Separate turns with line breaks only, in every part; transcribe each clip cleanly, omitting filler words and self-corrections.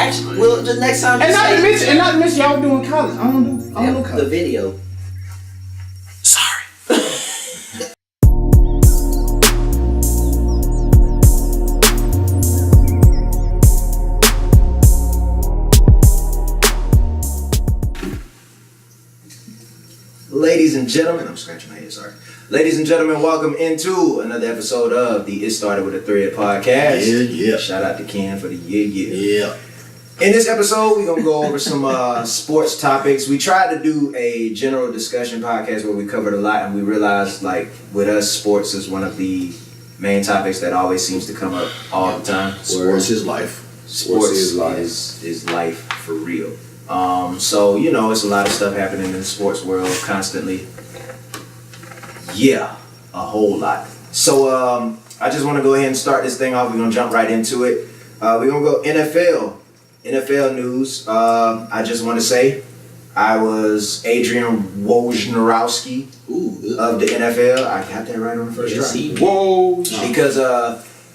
Actually, well, the next time.
And not to mention y'all doing college. I don't do college.
The video.
Sorry.
Ladies and gentlemen, I'm scratching my head, sorry. Ladies and gentlemen, welcome into another episode of the It Started With a Thread podcast.
Yeah.
Shout out to Ken for the yeah.
Yeah.
In this episode, we're going to go over some sports topics. We tried to do a general discussion podcast where we covered a lot, and we realized, like, with us, sports is one of the main topics that always seems to come up all the time.
Sports is life.
Sports is life for real. So, you know, it's a lot of stuff happening in the sports world constantly. Yeah, a whole lot. So, I just want to go ahead and start this thing off. We're going to jump right into it. We're going to go NFL news. I just want to say I was Adrian Wojnarowski of the NFL. I got that right on the first try.
Whoa.
Because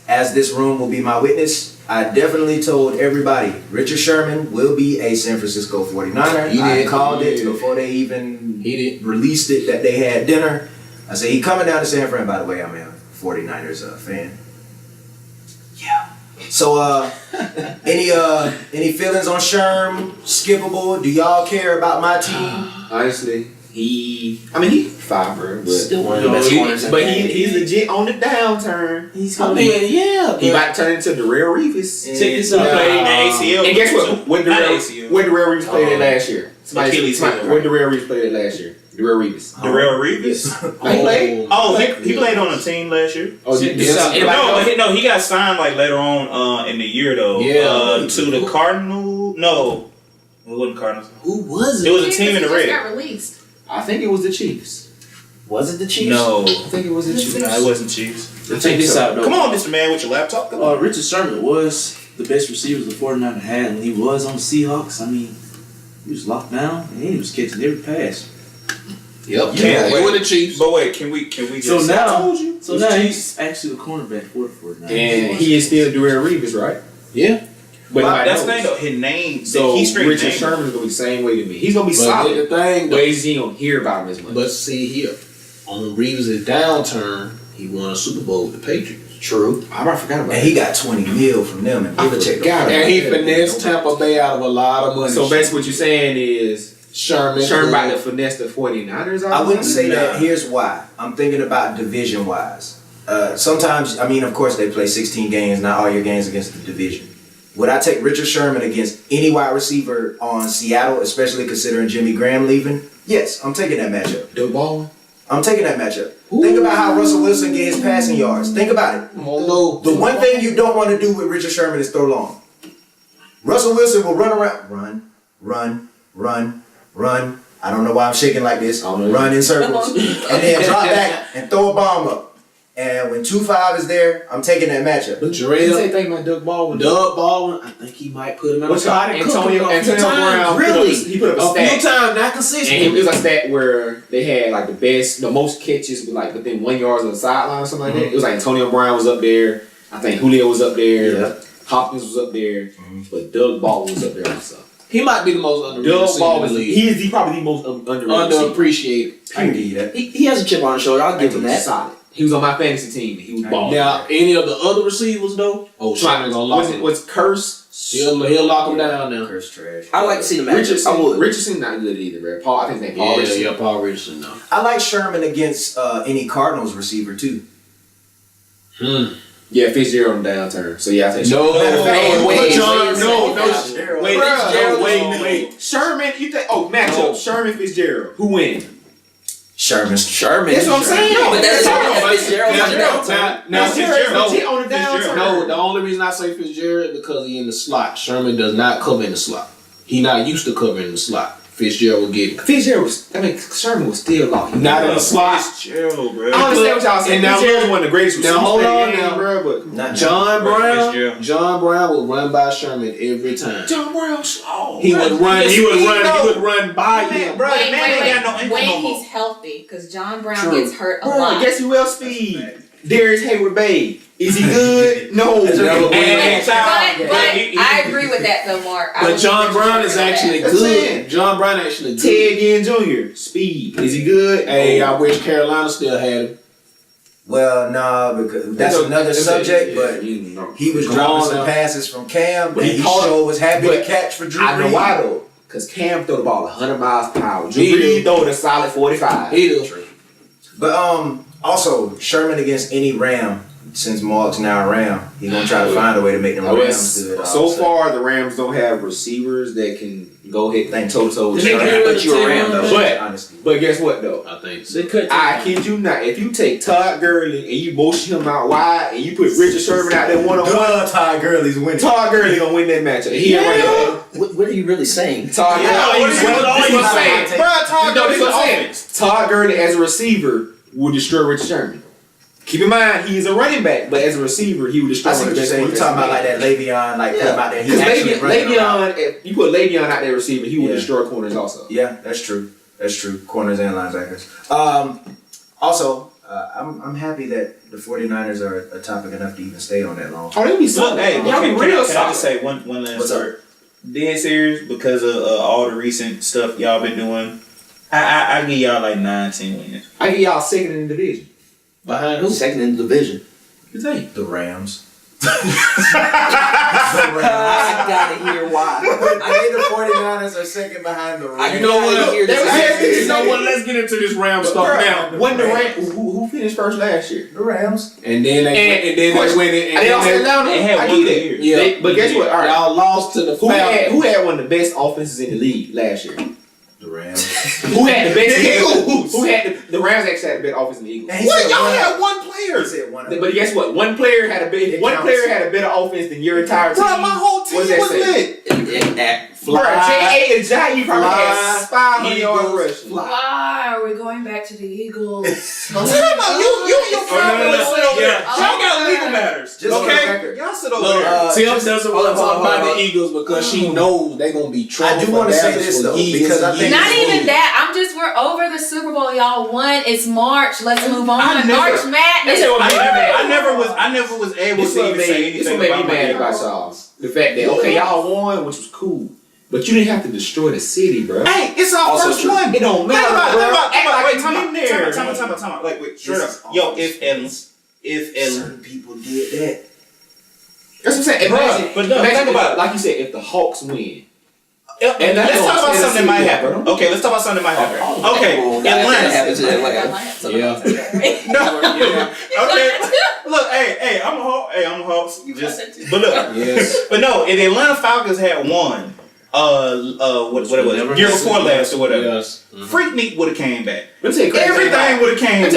as this room will be my witness, I definitely told everybody Richard Sherman will be a San Francisco 49er. I called it before they even released it that they had dinner. I said, he coming down to San Fran. By the way, I'm a 49ers fan. Yeah. So, any feelings on Sherm? Skippable? Do y'all care about my team?
Honestly, he's fiber, but
Still one of the best corners.
But he's legit on the downturn.
He's gonna be. Yeah.
He about to turn into Jerrell Reeves.
Check this out.
He played in the ACL.
And guess what? When Jerrell Reeves played it last year.
Achilles heel.
When Jerrell Reeves played it last year. Jerrell Reeves.
Jerrell Reeves?
He played?
Oh, he played on a team last year.
Oh,
No, he got signed like later on in the year though.
Yeah.
To the Cardinals. No, it wasn't Cardinals.
Who was it?
It was a team in the
He
red.
just got released.
I think it was the Chiefs.
Was it the Chiefs?
No,
I think it was the Chiefs.
it wasn't Chiefs.
Check this out, though.
Come on, Mr. Man, with your laptop. Come on.
Richard Sherman was the best receiver the 49ers had when he was on the Seahawks. I mean, he was locked down and he was catching every pass.
Yep.
Yeah,
They were the Chiefs.
But wait, can we just?
So now,
I told you.
so now he's actually the cornerback for the 49ers.
And he is still Jerrell Reeves, right?
Yeah.
But
Well, that's
knows.
the thing though. His name.
So
he's straight
Richard
name.
Sherman is gonna be the same way to me. He's gonna be
But
solid.
the thing,
But he's ain't gonna hear about him as much.
but see here, on Reeves' downturn, he won a Super Bowl with the Patriots.
True.
I forgot about
And he got 20 mil from them. And
And he finessed Tampa Bay out of a lot of money.
So basically what you're saying is
Sherman
about to finesse the 49ers out?
I wouldn't say that. Here's why. I'm thinking about division-wise. Sometimes, I mean, of course, they play 16 games, not all your games against the division. Would I take Richard Sherman against any wide receiver on Seattle, especially considering Jimmy Graham leaving? Yes, I'm taking that matchup.
Doug Baldwin.
I'm taking that matchup. Think about how Russell Wilson gets his passing yards. Think about it.
Oh no.
The one thing you don't want to do with Richard Sherman is throw long. Russell Wilson will run around, run. I don't know why I'm shaking like this. Run in circles. And then drop back and throw a bomb up. And when 2-5 is there, I'm taking that matchup.
But
You
Jerrell,
say thing about Doug Baldwin.
I think he might put him in a
What's
spot.
Antonio Brown?
Really?
He put up a
A few
stat.
times, not
And
consistent.
it was a stat where they had like the most catches with like within 1 yard of the sideline or something like that. It was like Antonio Brown was up there. I think Julio was up there.
Yeah.
Hopkins was up there. But Doug Baldwin was up there also.
He might be the most underrated
Doug
receiver in
Baldwin,
the league.
he's probably the most underrated receiver.
Underappreciated.
I can give you that.
He has a chip on his shoulder. I'll give him that.
Solid. He was on my fantasy team. And he was balling.
Now, any of the other receivers though, Sherman gonna lock him.
Was Curse?
He'll lock him down now.
Curse trash.
I like to see the matchups. I would.
Richardson not good either, bro. Paul, I think his name Paul Richardson.
Yeah, Paul Richardson. No.
I like Sherman against any Cardinals receiver too.
Yeah, Fitzgerald on the downturn. So yeah, I think
No,
Matter of fact,
wait. Sherman, you think? Oh, matchup. Sherman Fitzgerald. Who win?
Sherman.
That's
what I'm saying.
No, but that's
Fitzgerald. Now,
Fitzgerald on the downturn.
No, the only reason I say Fitzgerald is because he in the slot. Sherman does not cover in the slot. He not used to covering in the slot. Fitzgerald will get it.
Sherman was still locked.
Not in the slot.
Fitzgerald, bro.
I understand what y'all saying.
And now
Fitzgerald's one of the greatest
now
receivers
hold
in the
on
game,
now.
bro. But
Not
John
Fitzgerald.
Brown will run by Sherman every time.
John Brown slow.
He would run by him.
Bro, the man ain't got no ankle
When
no more.
he's healthy, because John Brown
True.
gets hurt a
Bro,
lot.
guess who else speed? Darius Hayward Bay. Is he good? No.
But
I agree with that though, Mark.
But John Brown is actually good. John Brown actually good.
Ted Ginn Jr. Speed. Is he good?
Hey, I wish Carolina still had him.
Well, nah, because that's another subject. But he was dropping some passes from Cam that he sure was happy to catch for Drew Brees.
I know why though. Because Cam throw the ball 100 miles per hour. Drew Brees throw it a solid 45.
He do.
But also Sherman against any Ram. Since Mark's now a Ram, he's gonna try to find a way to make them Rams good.
So far, the Rams don't have receivers that can go hit toe to toe with Sherman.
But you're a Ram though.
But guess what though?
I think
so. I kid you not. If you take Todd Gurley and you motion him out wide and you put Richard Sherman out there one-on-one,
Todd Gurley's winning.
Todd Gurley gonna win that matchup.
What are you really saying?
Todd Gurley as a receiver will destroy Richard Sherman. Keep in mind, he is a running back, but as a receiver, he would destroy.
I see what you're saying. You're talking about like that Le'Veon, like put him out there. He's actually
Le'Veon, if you put Le'Veon out there receiver, he would destroy corners also.
Yeah, that's true. That's true. Corners and linebackers. Also, I'm happy that the 49ers are a topic enough to even stay on that long.
Oh, they be so. Hey, y'all be real solid.
Can I just say one last word? Dead serious because of all the recent stuff y'all been doing. I give y'all like 9-10 wins.
I give y'all second in the division.
Behind who? Second in the division.
The Rams.
I gotta hear why.
I think the 49ers are second behind the Rams.
You know what? Let's get into this Rams stuff now.
When the Rams, who finished first last year?
The Rams.
And then they went in.
They had one year.
Yeah.
But guess what? All right,
y'all lost to the Falcons.
Who had one of the best offenses in the league last year?
The Rams.
Who had the best? The Eagles. Who had the Rams actually had the best offense in the Eagles?
What? Y'all had one player.
He said one.
But guess what? One player had a better offense than your entire team.
Bro, my whole team was lit.
Bro, J.A. and Jai probably had 500 yards rushing.
Why are we going back to the Eagles?
You your problem. Y'all got legal matters. Okay? Y'all sit over there.
Tim doesn't want to talk about the Eagles because she knows they're going to be trouble.
I do want to say this though, because I think
not even that. We're over the Super Bowl. Y'all won. It's March. Let's move on. March Madness.
I never was able to even say anything.
This what made me mad about y'all. The fact that y'all won, which was cool. But you didn't have to destroy the city, bro.
Hey, it's our first one.
It don't matter.
Time out. Like, wait, straight up. Yo, if
certain people did that.
That's what I'm saying. Imagine, think about it. Like you said, if the Hawks win.
And let's talk about something that might happen. Okay, let's talk about something that might happen. Okay, Atlanta. Okay. Look, hey, I'm a Hawks. But look, but no, if the Atlanta Falcons had won, what it was, year before last or whatever, Freaknik would have came back. Everything would have came back.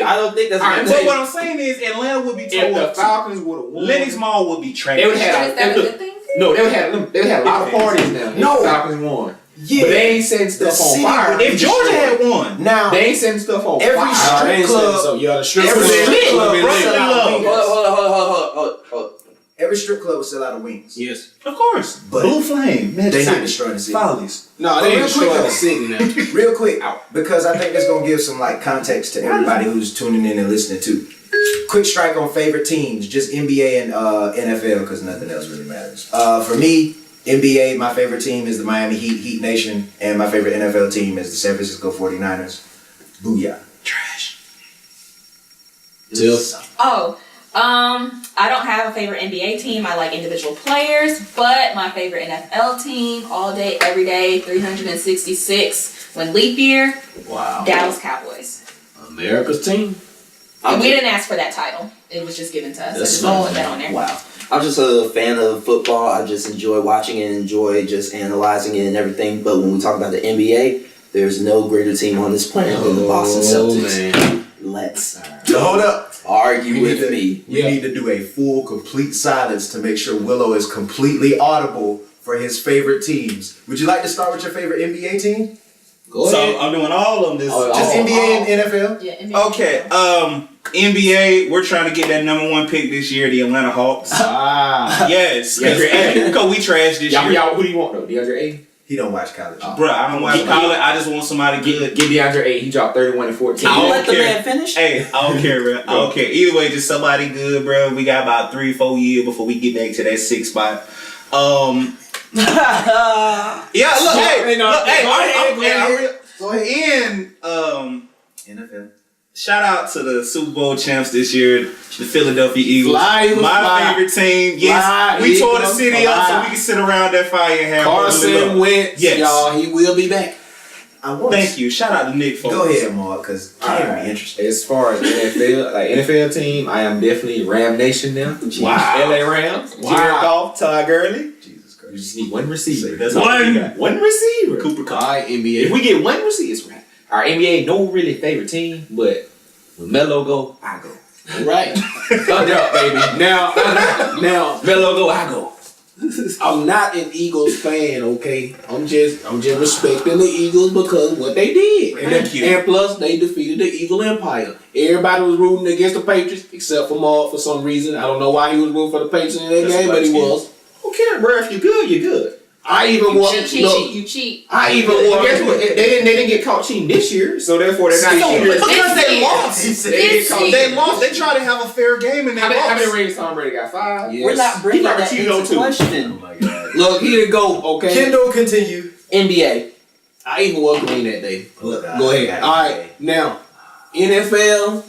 I don't think that's
right. But what I'm saying is, Atlanta would be told.
If the Falcons would have won,
Lennox Mall would be trash.
They would have. No, they would have a lot of parties now.
No,
the Falcons won.
Yeah,
but they ain't setting stuff on fire.
If Georgia had won,
now they ain't setting stuff on fire.
Every strip club, every strip club would sell out of wings.
Yes, of course.
But
Blue Flame,
they not destroying the city.
Follies.
No, they ain't destroying the city now.
Real quick, because I think that's gonna give some like context to everybody who's tuning in and listening too. Quick strike on favorite teams, just NBA and NFL, because nothing else really matters. For me, NBA, my favorite team is the Miami Heat, Heat Nation, and my favorite NFL team is the San Francisco 49ers. Booyah.
Trash.
I don't have a favorite NBA team. I like individual players, but my favorite NFL team, all day, every day, 366, when leap year, Dallas Cowboys.
America's team?
And we didn't ask for that title. It was just given to us. I just want to put that on there.
Wow. I'm just a fan of football. I just enjoy watching it and enjoy just analyzing it and everything. But when we talk about the NBA, there's no greater team on this planet than the Boston Celtics. Man. Let's
hold up.
Argue with me.
We need to do a full, complete silence to make sure Willow is completely audible for his favorite teams. Would you like to start with your favorite NBA team?
Go ahead. So I'm doing all of them.
Just NBA and NFL?
Yeah, NBA.
Okay. NBA, we're trying to get that #1 pick this year, the Atlanta Hawks. Yes. Because we trashed this year.
Y'all, who do you want though? DeAndre A?
He don't watch college.
Bro, I don't watch college. I just want somebody good.
Get DeAndre 8. He dropped 31 and 14.
I don't
Let the
care.
man finish.
Hey, I don't care, bro. I don't care. Either way, just somebody good, bro. We got about 3-4 years before we get back to that 6th spot. Yeah, look,
Go ahead. NFL.
Shout out to the Super Bowl champs this year, the Philadelphia Eagles.
Fly.
Favorite team. Yes,
Fly,
we tore the
Eagles,
city up so
fly.
we can sit around that fire and have
Carson Wentz,
Yes.
y'all, he will be back.
Thank you. Shout out to Nick. Folks.
Go ahead, Mark, because Cam be interesting.
As far as NFL team, I am definitely Ram Nation now.
Wow.
LA Rams.
Wow.
Jared Goff, Todd Gurley.
Jesus
You
Christ.
just need one receiver.
That's all we got.
One receiver.
Cooper Kupp.
All right, NBA.
If we get one receiver, it's right. Our NBA no really favorite team, but when Melo go, I go.
Right.
Thunder up, baby.
Now,
Melo go, I go.
I'm not an Eagles fan, okay? I'm just respecting the Eagles because of what they did. And plus, they defeated the Eagle Empire. Everybody was rooting against the Patriots, except for Maul for some reason. I don't know why he was rooting for the Patriots in that game, but he was.
Okay, bro. If you're good, you're good.
I even won.
You cheat.
I even won.
Guess what? They didn't get caught cheating this year, so therefore they're not cheating.
Because they lost.
They
lost. They tried to have a fair game and they
How many
lost.
rings Tom Brady got? 5?
Yes.
We're not bringing
probably
that
cheated
into
on two.
question.
Oh my God.
Look, here to go, okay?
Kendall, continue.
NBA.
I even won green that day.
Look,
Go ahead. All right, now NFL.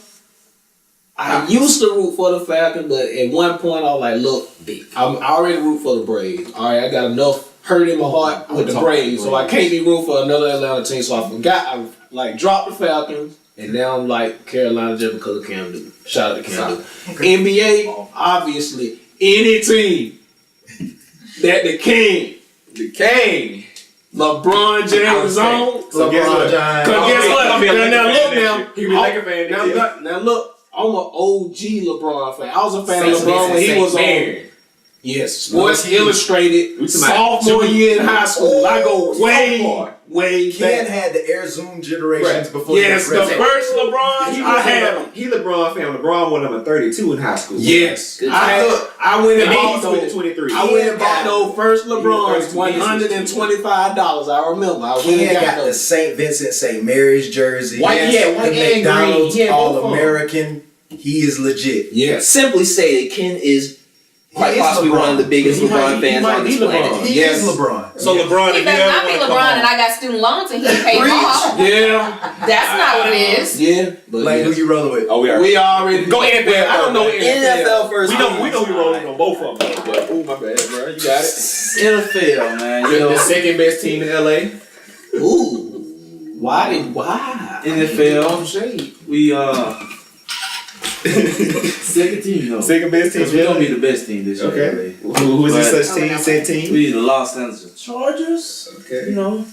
I used to root for the Falcons, but at one point I was like, "Look, I already root for the Braves. All right, I got enough hurt in my heart with the Braves, so I can't be rooting for another Atlanta team. So I forgot. I dropped the Falcons, and now I'm like Carolina just because of Cam Newton. Shout out to Cam Newton. NBA, obviously, any team that the king, LeBron James is on.
So guess what, John?
Cause guess what? Now look now.
He be like a fan.
Now look, I'm an OG LeBron fan. I was a fan of
Saint
LeBron when he was
Mary.
on. Yes, Sports
Look, he-
Illustrated. Sophomore year in high school. I go way
Ken
back.
had the Air Zoom generations before.
Yes,
he
the
was
first LeBron I had him.
He LeBron fan. LeBron won number 32 in high school.
Yes,
Good
I went and bought
switched to
those.
23.
I went and bought those first
He
LeBrons,
was
$125. I remember. I went
Ken
and got
got the
those.
St. Vincent St. Mary's jersey.
White and
the
green.
McDonald's
He had both of them.
All-American. He is legit.
Yes.
Simply stated, Ken is quite
He is
possibly
LeBron.
one of the biggest
He
LeBron
might
fans on this
be
planet.
LeBron.
He
Yes.
is LeBron.
So LeBron,
He
if you
better
ever
not be
want to
LeBron and
come
I got student loans and he ain't paid them off.
Yeah.
That's not what it is.
Yeah. But
Like,
yes.
who you rolling with?
Oh, we are.
We already
Go NFL.
I don't know
NFL first.
We know we rolling on both of them. But, oh my bad, bro. You got it.
NFL, man. You
The
know,
second best team in LA.
Ooh. Why?
NFL. We second team though.
Second best team.
Because we're gonna be the best team this year.
Okay.
Really.
Who is
But-
this such team? Said team.
We the Los Angeles Chargers.
Okay.
You know,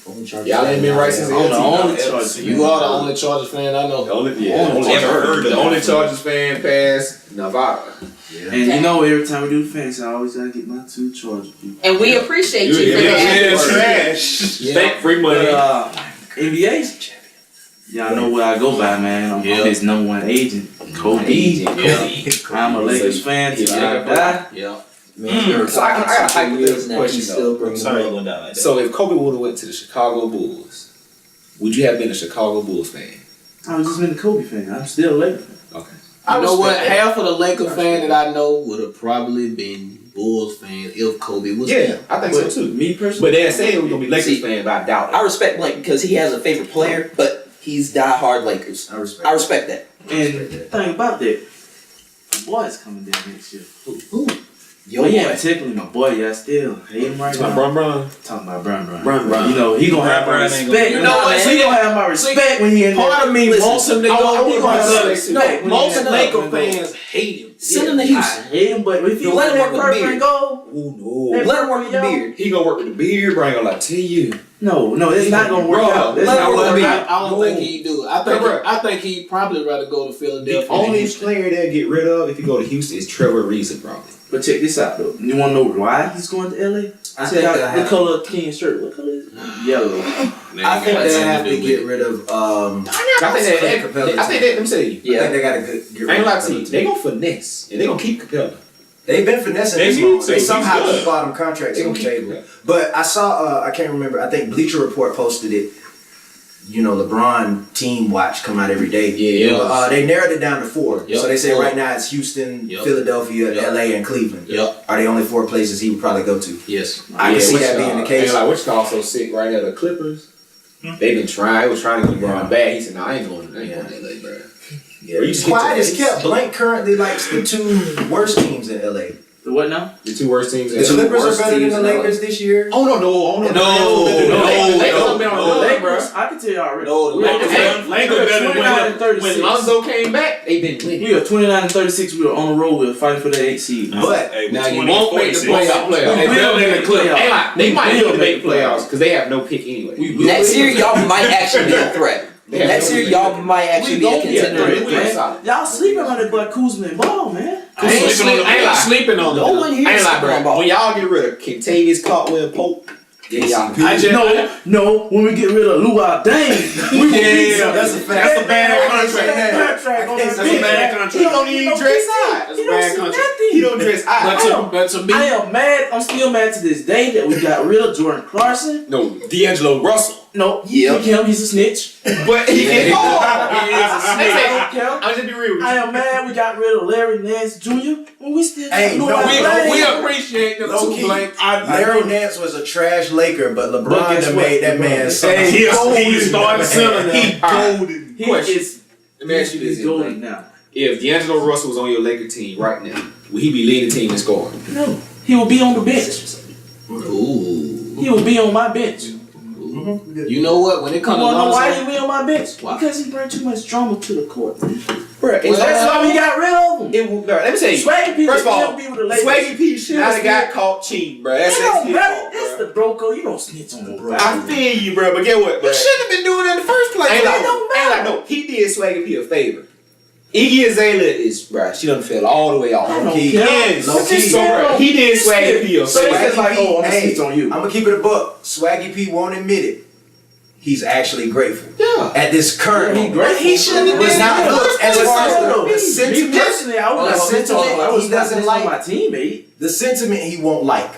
Y'all ain't been right since
I'm the only
LT.
Chargers.
You are the only Chargers fan I know.
The only
Only
ever heard of the only Chargers fan past Nevada.
And you know, every time we do fantasy, I always gotta get my 2 Chargers people.
And we appreciate you for
Yeah,
that.
trash.
Yeah.
Thank free money.
But, NBA. Y'all know what I go by, man. I'm his #1 agent, Kobe. I'm a Lakers fan till I die.
Yeah.
So I got a hypothetical
question,
he's still
though.
bringing
Sorry,
up.
you went down like that.
So if Kobe would have went to the Chicago Bulls, would you have been a Chicago Bulls fan?
I was just been a Kobe fan. I'm still a Lakers fan.
Okay.
You know what? Half of the Lakers fan that I know would have probably been Bulls fan if Kobe was there.
I think so too.
Me personally,
But they're saying we're gonna be Lakers
See,
fans, but I doubt it.
I respect Blake because he has a favorite player, but he's diehard Lakers.
I respect.
I respect that.
and the thing about that, my boy's coming down next year.
Who? Yo,
Oh yeah,
boy.
technically my boy. Yeah, I still hate him right now.
Bron.
Talking about Bron.
Bron.
You know, he gonna have my
Bron ain't
respect.
gonna-
You know what?
He gonna have my respect when he in there.
Part of me wants him to go.
He gonna have my
No,
respect when
most
he in
Laker
there.
fans hate him.
Send him to
I
Houston.
hate him, but if he
Let
let
him
him
work with
work
the beard.
go,
Oh no.
Let him work with the beard.
He gonna work with the beard, bro. I ain't gonna lie to you.
no, it's not gonna work
Bro,
out. That's
let
not
him
what
work
I mean.
out.
I don't think he'd do it. I think he'd probably rather go to Philadelphia.
The only
than Houston.
player they'll get rid of if you go to Houston is Trevor Ariza, probably.
But check this out though. You wanna know why he's going to LA?
I
Check
think
out
that
the
have-
color of Ken's shirt. What color is it? Yellow.
I think they have to get rid of.
I think that them say.
Yeah.
I think they got to get rid
I ain't
of
gonna lie to you. They gonna finesse and they gonna keep Capella.
They've been finessing
They
this
need
long.
to.
They
He's
somehow
good.
keep bottom contracts
They
on
gonna
the
keep
table.
it.
But I saw, I can't remember, I think Bleacher Report posted it. You know, LeBron team watch come out every day.
Yeah.
They narrowed it down to 4.
Yep.
So they say
4.
right now it's Houston,
Yep.
Philadelphia,
Yep.
LA, and Cleveland.
Yep.
Are the only 4 places he would probably go to.
Yes.
I can see that being the case.
And like Wichita also sick right now. The Clippers. They've been trying. Was trying to keep LeBron back. He said, "No, I ain't going to LA, bro."
Yeah. Quiet is kept. Blank currently likes the 2 worst teams in LA.
The what now?
The 2 worst teams.
The Clippers are better than the Lakers this year.
Oh no!
I can tell you already.
No, the
Lakers better than
29 and 36.
When Lonzo came back, they've been winning.
We are 29 and 36. We were on the road. We were fighting for that 8 seed.
But
now you won't make the playoffs.
We
They
will
better than
make
the
the
Clippers.
playoffs.
They might
We
need
will
to make the
make the
playoffs because they have no pick anyway.
Next year, y'all might actually be a threat. Next year, y'all might actually be a contender.
Y'all sleeping on that boy Kuzma and Ball, man.
I ain't sleeping on
No one here
I ain't
is
like,
sleeping on
bro.
Ball.
When y'all get rid of Contavious, Caldwell, Pope,
No, when we get rid of Luau Dane,
that's a fact.
That's a bad contract.
That's
a bad contract.
he don't even dress out.
That's a bad contract.
He don't dress out.
But to me,
I am mad. I'm still mad to this day that we got rid of Jordan Clarkson.
No, D'Angelo Russell.
No,
Yep.
him, he's a snitch.
But he can
I
I
don't care.
I'm just be real with
I
you.
am mad we got rid of Larry Nance Jr. when we still
Hey,
got
no,
we appreciate them
Low
too,
key,
Blank.
Larry Nance was a trash Laker, but
But
LeBron
guess
done
what?
made that man something.
Hey,
He started center now.
He golden.
He
Question.
is
Let me ask you this.
he's golden now.
If D'Angelo Russell was on your Laker team right now, would he be leading the team in scoring?
No, he will be on the bench.
Ooh.
He will be on my bench.
You know what? When it comes
You
to
wanna know why
Lonzo,
he be on my bench?
Why?
Because he bring too much drama to the court.
Bro,
That's why we got rid of him.
It will, bro, let me tell you.
Swaggy P
First of all,
still be with the Lakers.
Swaggy P should not have got caught cheating, bro. That's
It don't
his
matter.
fault,
It's
bro.
the bro code. You don't snitch on the bro.
I feel you, bro, but get what, bro?
You shouldn't have been doing it in the first place.
Ain't like,
don't matter.
ain't like, no, he did Swaggy P a favor. Iggy Azalea is, bro, she done fell all the way off.
I don't
Key.
care.
Yes.
Low key.
So, bro, he did Swaggy P a
So
favor.
it's like, oh, I'm gonna
Hey,
snitch on you.
I'm gonna keep it a buck. Swaggy P won't admit it. He's actually grateful.
Yeah.
At this current
He
moment.
grateful. He shouldn't have
But
been
now,
there.
look, as far as the
Me
sentiment,
personally, I would
the
not snitch on him. I
sentiment
was
he
not
doesn't
snitching on
like,
my teammate.
the sentiment he won't like,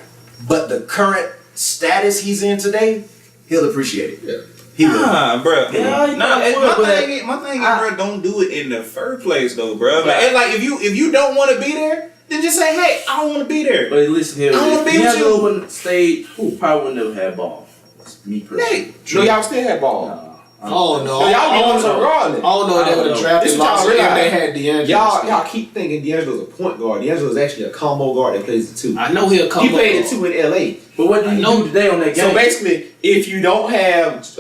but the current status he's in today, he'll appreciate it.
Yeah.
He will.
Nah, bro.
Yeah, he
Nah,
probably would, but
my thing is, bro, don't do it in the first place, though, bro. And like, if you don't want to be there, then just say, hey, I don't want to be there.
But listen here,
I don't wanna be
if
with
D'Angelo
you.
wouldn't stayed, probably would never had ball. Me personally.
Hey, no, y'all still had ball.
oh no,
So y'all be on some regardless.
I don't know if they would have drafted
This is what
Lonzo
y'all
if
realize.
they had D'Angelo.
Y'all keep thinking D'Angelo's a point guard. D'Angelo's actually a combo guard that plays the 2.
I know he'll come.
He played the 2 in LA.
But what did you do today on that game?
So basically, if you don't have if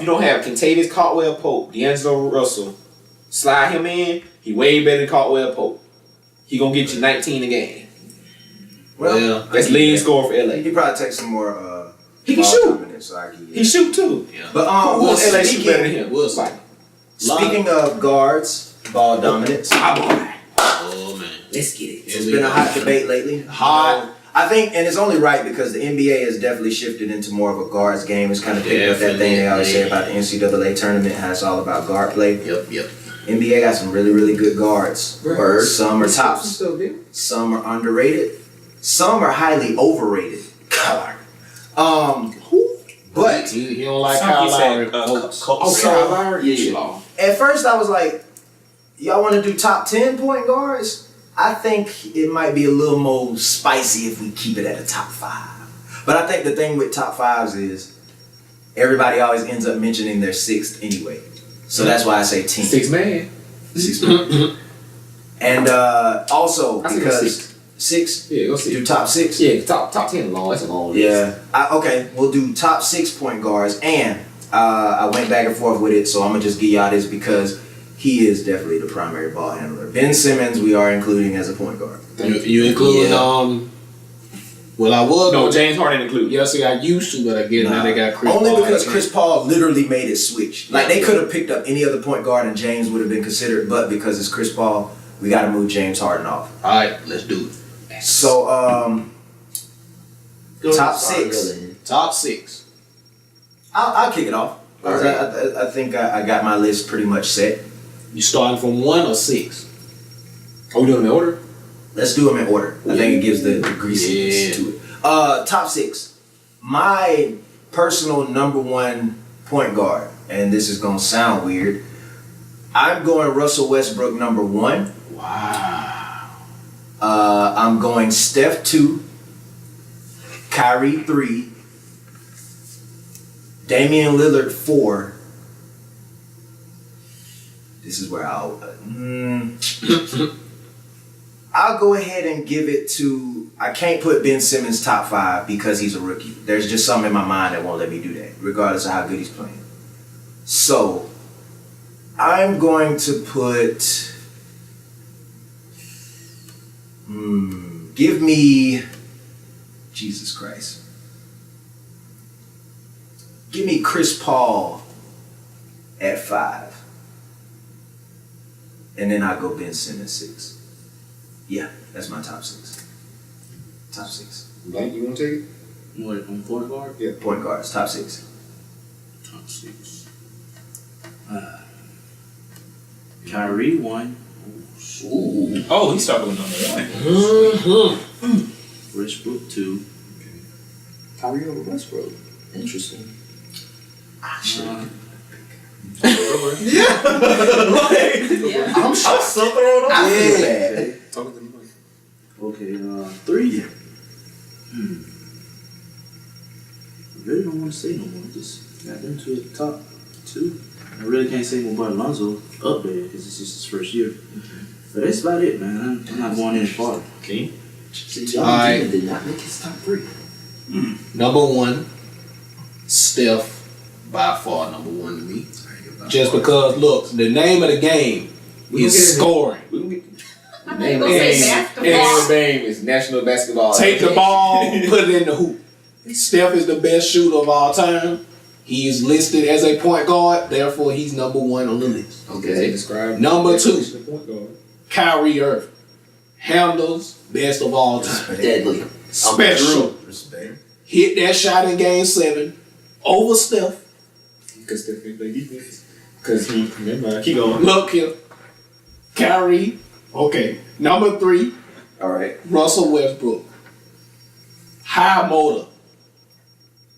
you don't have Contavious, Caldwell Pope, D'Angelo Russell, slide him in, he way better than Caldwell Pope. He gonna get you 19 a game.
Well,
That's leading score for LA.
he probably take some more.
He can
ball
shoot.
dominance, so I can get
He
it.
shoot too.
But
Who
well,
on LA shoot better than
speaking,
him?
We'll see.
speaking of guards, ball dominance,
Oh man,
Let's get it.
it's been a hot debate lately.
Hot.
I think, and it's only right because the NBA has definitely shifted into more of a guards game. It's kind of picked up that thing they always say about the NCAA tournament, how it's all about guard play.
Yep.
NBA got some really, really good guards.
Word.
Some are tops, some are underrated, some are highly overrated. But
He don't like
Some
Kyle
he said,
Lowry. folks.
Kyle Lowry?
Yeah. At first I was like, y'all want to do top 10 point guards? I think it might be a little more spicy if we keep it at a top 5. But I think the thing with top 5s is everybody always ends up mentioning their 6th anyway. So that's why I say 10.
6 man.
6 man. And also
I say
because 6,
Yeah, go see.
do top 6.
Yeah, top 10 long. That's a long list.
Yeah. Okay, we'll do top 6 point guards. And I went back and forth with it, so I'm going to just give y'all this because he is definitely the primary ball handler. Ben Simmons, we are including as a point guard.
You include Well, I was.
No, James Harden included.
Yeah, see, I used to, but again, now they got Chris
Only
Paul.
because Chris Paul literally made it switch. Like, they could have picked up any other point guard and James would have been considered, but because it's Chris Paul, we got to move James Harden off.
All right, let's do it.
So, top 6.
Top 6.
I'll kick it off.
All right.
I think I got my list pretty much set.
You starting from 1 or 6?
Are we doing the order?
Let's do them in order. I think it gives the greasiness to it. Top 6. My personal number 1 point guard, and this is gonna sound weird. I'm going Russell Westbrook number 1.
Wow.
I'm going Steph 2, Kyrie 3, Damian Lillard 4. This is where I'll go ahead and give it to. I can't put Ben Simmons top 5 because he's a rookie. There's just something in my mind that won't let me do that, regardless of how good he's playing. So I'm going to put. Give me. Jesus Christ. Give me Chris Paul at 5. And then I'll go Ben Simmons 6. Yeah, that's my top 6. Top 6.
Blank, you want to take it?
What, on point guard?
Yeah, point guards, top 6.
Top 6. Kyrie 1.
Ooh. Oh, he's starting with number 1.
Westbrook 2.
Kyrie over Westbrook. Interesting.
Yeah.
I'm so thrown off.
Yeah.
Talking to the mic.
Okay, 3. I really don't want to say no more. Just got them to the top 2. I really can't say more about Alonzo up there because it's just his first year. But that's about it, man. I'm not going any farther.
Okay.
Alright. Did not make his top 3.
Number 1, Steph. By far number 1 to me. Just because, look, the name of the game is scoring.
I'm not gonna say basketball.
And the name is National Basketball.
Take the ball, put it in the hoop. Steph is the best shooter of all time. He is listed as a point guard, therefore he's number 1 on the list.
Okay. Describe.
Number 2, Kyrie Irving. Handles, best of all time.
Deadly.
Special. Hit that shot in game 7 over Steph.
Because Steph can play defense. Because he, never mind, keep going.
Look here. Kyrie. Okay. Number 3,
Alright.
Russell Westbrook. High motor.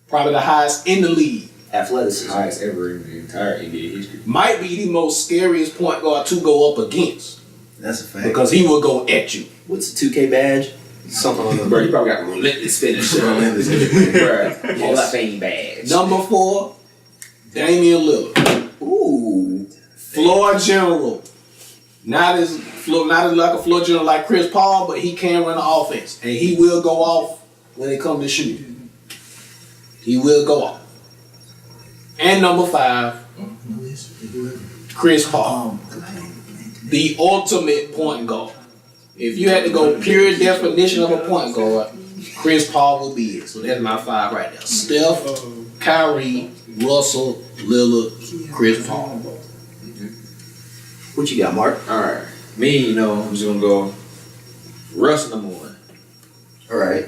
Probably the highest in the league.
Athleticism.
Highest ever in the entire NBA history.
Might be the most scariest point guard to go up against.
That's a fact.
Because he will go at you.
What's the 2K badge? Something on the.
Bro, you probably got relentless finish. Bro, all that fame badge.
Number 4, Damian Lillard.
Ooh.
Floor general. Not as like a floor general like Chris Paul, but he can run the offense. And he will go off when it comes to shooting. He will go off. And number 5, Chris Paul. The ultimate point guard. If you had to go pure definition of a point guard, Chris Paul will be it. So that's my 5 right there. Steph, Kyrie, Russell, Lillard, Chris Paul.
What you got, Mark?
Alright. Me, I'm just going to go Russ number 1.
Alright.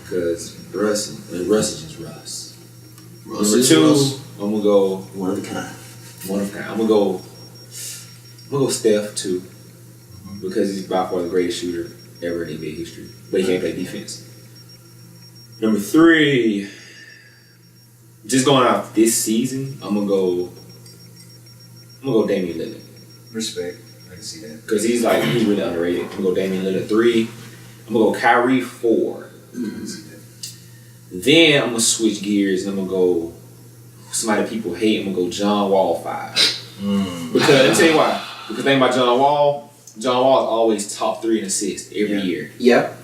Because Russ is just Russ.
Russ
Number
is
2,
Russ.
I'm going to go
One of a kind.
I'm going to go Steph 2. Because he's by far the greatest shooter ever in NBA history. But he can't play defense. Number 3, just going off this season, I'm gonna go Damian Lillard.
Respect. I can see that.
Because he's really underrated. I'm gonna go Damian Lillard 3. I'm gonna go Kyrie 4. Then I'm gonna switch gears and I'm gonna go somebody people hate. I'm gonna go John Wall 5. Because let me tell you why. Because think about John Wall is always top 3 in assists every year.
Yep.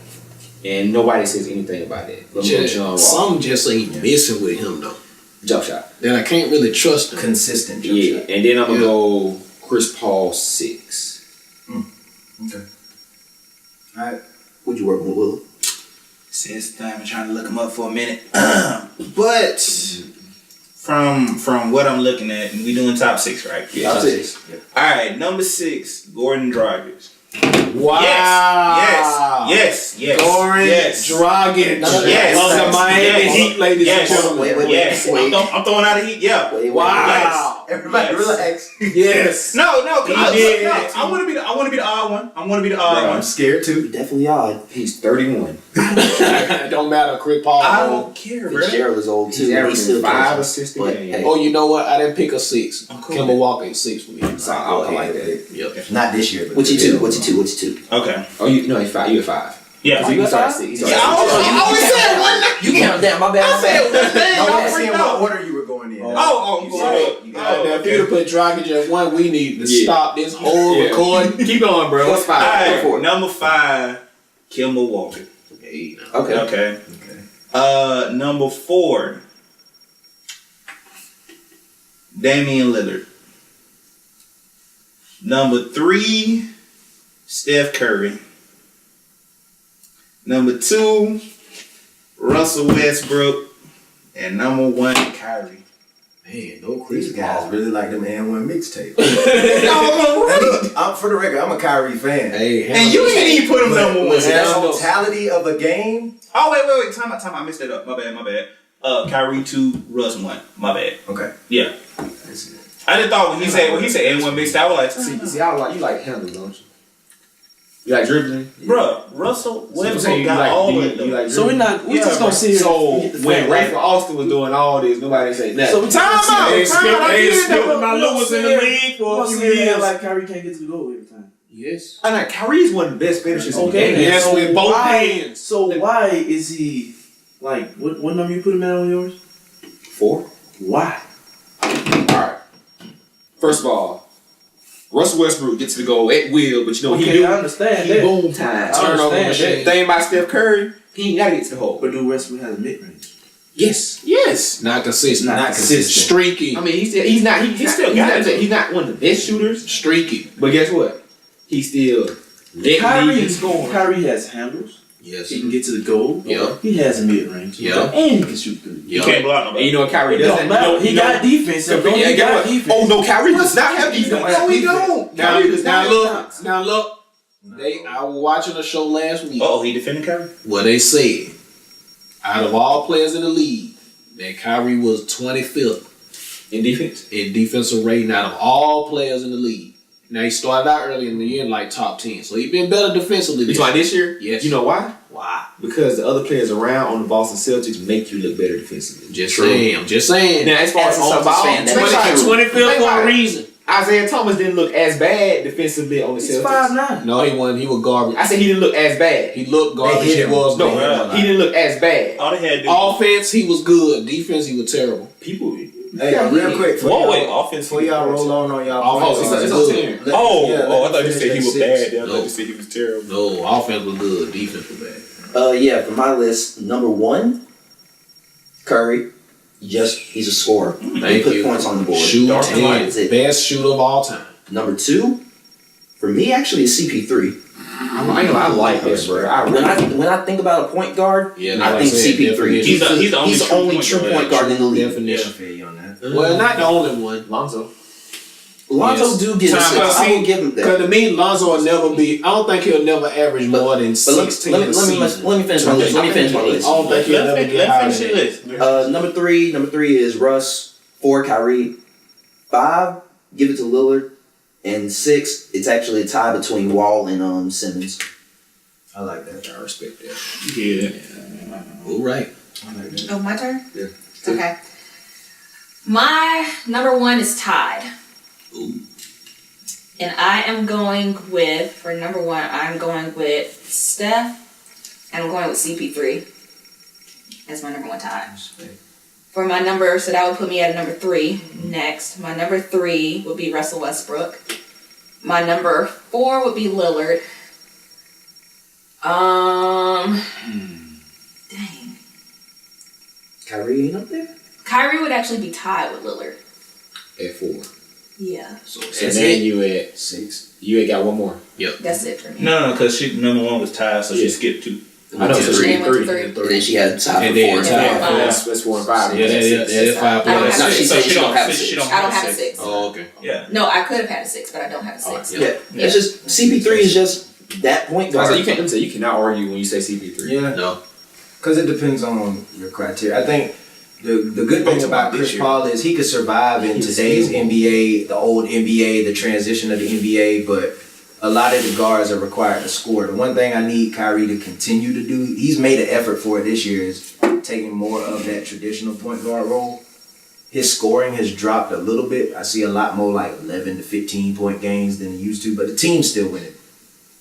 And nobody says anything about it. But John Wall.
Some just ain't messing with him though.
Jump shot.
Then I can't really trust him.
Consistent jump
Yeah.
shot.
And then I'm going to go Chris Paul 6.
Okay. Alright.
What you working with, Willie?
Since time I'm trying to look him up for a minute. But from what I'm looking at, we doing top 6, right?
Yeah, top 6.
All right, number 6, Gordon Dragic.
Wow.
Yes.
Gordon Dragic.
Yes.
Of the Miami Heat, ladies and
Yes.
gentlemen.
Wait.
I'm throwing out a Heat. Yeah.
Wait.
Wow.
Everybody relax.
Yes.
No.
He
I want to be the odd one.
I'm scared too.
Definitely odd.
He's 31.
It don't matter. Chris Paul.
I don't care, bro.
Jerrell is old too.
He's averaging
still
5
catching.
assists a
But,
game.
hey,
Oh, you know what? I didn't pick a 6.
cool.
Kemba Walker is 6 for me.
So I like that.
Yep.
Not this year, but
What's he two? What's he two?
Okay.
Oh, he's 5. You at 5.
Yeah.
So you start 6.
I always said one.
You count down. My bad.
I said one thing.
I
I
was seeing
freaked
what
out.
order you were going in.
If you'd have put Dragic at 1, we need to stop this whole recording.
Keep going, bro. What's 5?
All right, number 5, Kemba Walker.
Okay.
Number 4, Damian Lillard. Number 3, Steph Curry. Number 2, Russell Westbrook. And number 1, Kyrie.
Man, no
These
Chris
guys
Paul.
really like them and1 mixtape.
I'm
For the record, I'm a Kyrie fan.
Hey,
and you didn't even put him number 1.
The totality of a game.
Oh, wait. Time out. I messed that up. My bad. Kyrie 2, Russ 1. My bad.
Okay.
Yeah. I just thought when he said anyone mixed, I was like,
See, you like handles, don't you? You like dribbling?
bruh, Russell Westbrook
you
got
like,
all
you,
of
you
it.
like
So we
dribbling?
not. We just gonna sit here.
So
and get the
when
fact,
Rafer Austin was doing all this, nobody say nothing.
So we
Time out.
They
I
skipped
did
my
that.
Lewis in the league for a few years.
Like Kyrie can't get to the goal every time.
Yes.
I know Kyrie's one of the best finishers in the
Okay.
game.
Yes,
so
with both
why-
hands.
So why is he like? What number you put him at on yours?
4.
Why?
Alright. First of all, Russell Westbrook gets to the goal at will, but you know
Okay,
he do.
I understand
He
that.
boom time.
I
Turnover
understand
machine.
that.
Thing about Steph Curry, he ain't gotta get to the hole.
But do Westbrook have a mid range?
Yes.
Not consistent.
Not consistent.
Streaky.
I mean, he's not one of the best shooters,
Streaky.
but guess what? He's still letting niggas score.
Kyrie has handles.
Yes.
He can get to the goal.
Yeah.
He has a mid range.
Yeah.
And he can shoot through.
You can't block
And
nobody.
you know what Kyrie
It
doesn't?
don't matter. He got defense. So
Yeah,
he
guess
got
what?
defense.
Oh no, Kyrie does not have defense. No, he don't. Kyrie does not have
Now look. I was watching a show last week.
Oh, he defended Kyrie?
Well, they said out of all players in the league, that Kyrie was 25th
in defense.
in defensive rating out of all players in the league. Now he started out early in the year in like top 10, so he been better defensively.
You talking this year?
Yes.
You know why?
Why?
Because the other players around on the Boston Celtics make you look better defensively.
Just saying. I'm just saying.
Now, as far as
As a Celtics fan, that is true.
25th for a reason.
Isaiah Thomas didn't look as bad defensively on the
He's
Celtics.
5'9".
No, he wasn't. He was garbage.
I said he didn't look as bad.
He looked garbage.
hit
He
him.
was
No,
bad.
he didn't look as bad.
All they had to do
Offense, he was good. Defense, he was terrible.
People.
Hey, real quick.
offense.
Before y'all roll on y'all.
Oh,
points,
it's
let-
on 10.
let-
Oh,
yeah,
I
let
thought
me
you said
finish
he was
that
bad.
six.
I thought you said he was terrible.
No, offense was good. Defense was bad.
Yeah, for my list, number 1, Curry. He's a scorer. He
Thank
put
you.
points on the board.
Shoot
That's
10.
it.
Best shooter of all time.
Number 2, for me, actually, is CP3.
I like this, bro.
When I think about a point guard,
Yeah,
I
like
think
I said,
CP3.
definition.
He's the only true
point
point
guard in the league.
Definition.
I feel you on that.
Well, not the only one.
Lonzo.
Lonzo
Yes.
do get
Time
assists.
out.
I will give him that.
Because to me, Lonzo will never be. I don't think he'll never average more than
But
16
let
a
me
season.
finish my list. Let me finish my list.
I don't think he'll never get higher
Let's
than
finish
that.
your list.
Number three is Russ. 4, Kyrie. 5, give it to Lillard. And 6, it's actually a tie between Wall and Simmons.
I like that.
I respect that.
Yeah.
All right.
I like that.
Oh, my turn?
Yeah.
Okay. My number 1 is tied.
Ooh.
And I am going with, for number 1, I'm going with Steph. And I'm going with CP3 as my number 1 tie. For my number, so that would put me at number 3 next. My number 3 would be Russell Westbrook. My number 4 would be Lillard. Dang.
Kyrie ain't up there?
Kyrie would actually be tied with Lillard.
At 4.
Yeah.
So
And
that's
then
it.
you at
6.
You ain't got one more.
That's it for me.
No, because she number 1 was tied, so she skipped 2.
I know. So
She
she
went to
3.
And then she had tied
And
for
then
4.
tied.
Five.
That's 4 and 5.
Yeah, that's 5
I don't
plus.
have
No, she said she don't have a
She
6.
don't
I don't have a
have
6.
Oh, okay.
Yeah.
No, I could have had a 6, but I don't have a 6.
Yeah. It's just, CP3 is just that point guard.
You can't. You cannot argue when you say CP3.
Yeah.
No.
Because it depends on your criteria. I think The good thing about Chris Paul is he could survive in today's NBA, the old NBA, the transition of the NBA, but a lot of the guards are required to score. The one thing I need Kyrie to continue to do, he's made an effort for it this year, is taking more of that traditional point guard role. His scoring has dropped a little bit. I see a lot more like 11 to 15 point games than he used to, but the team's still winning.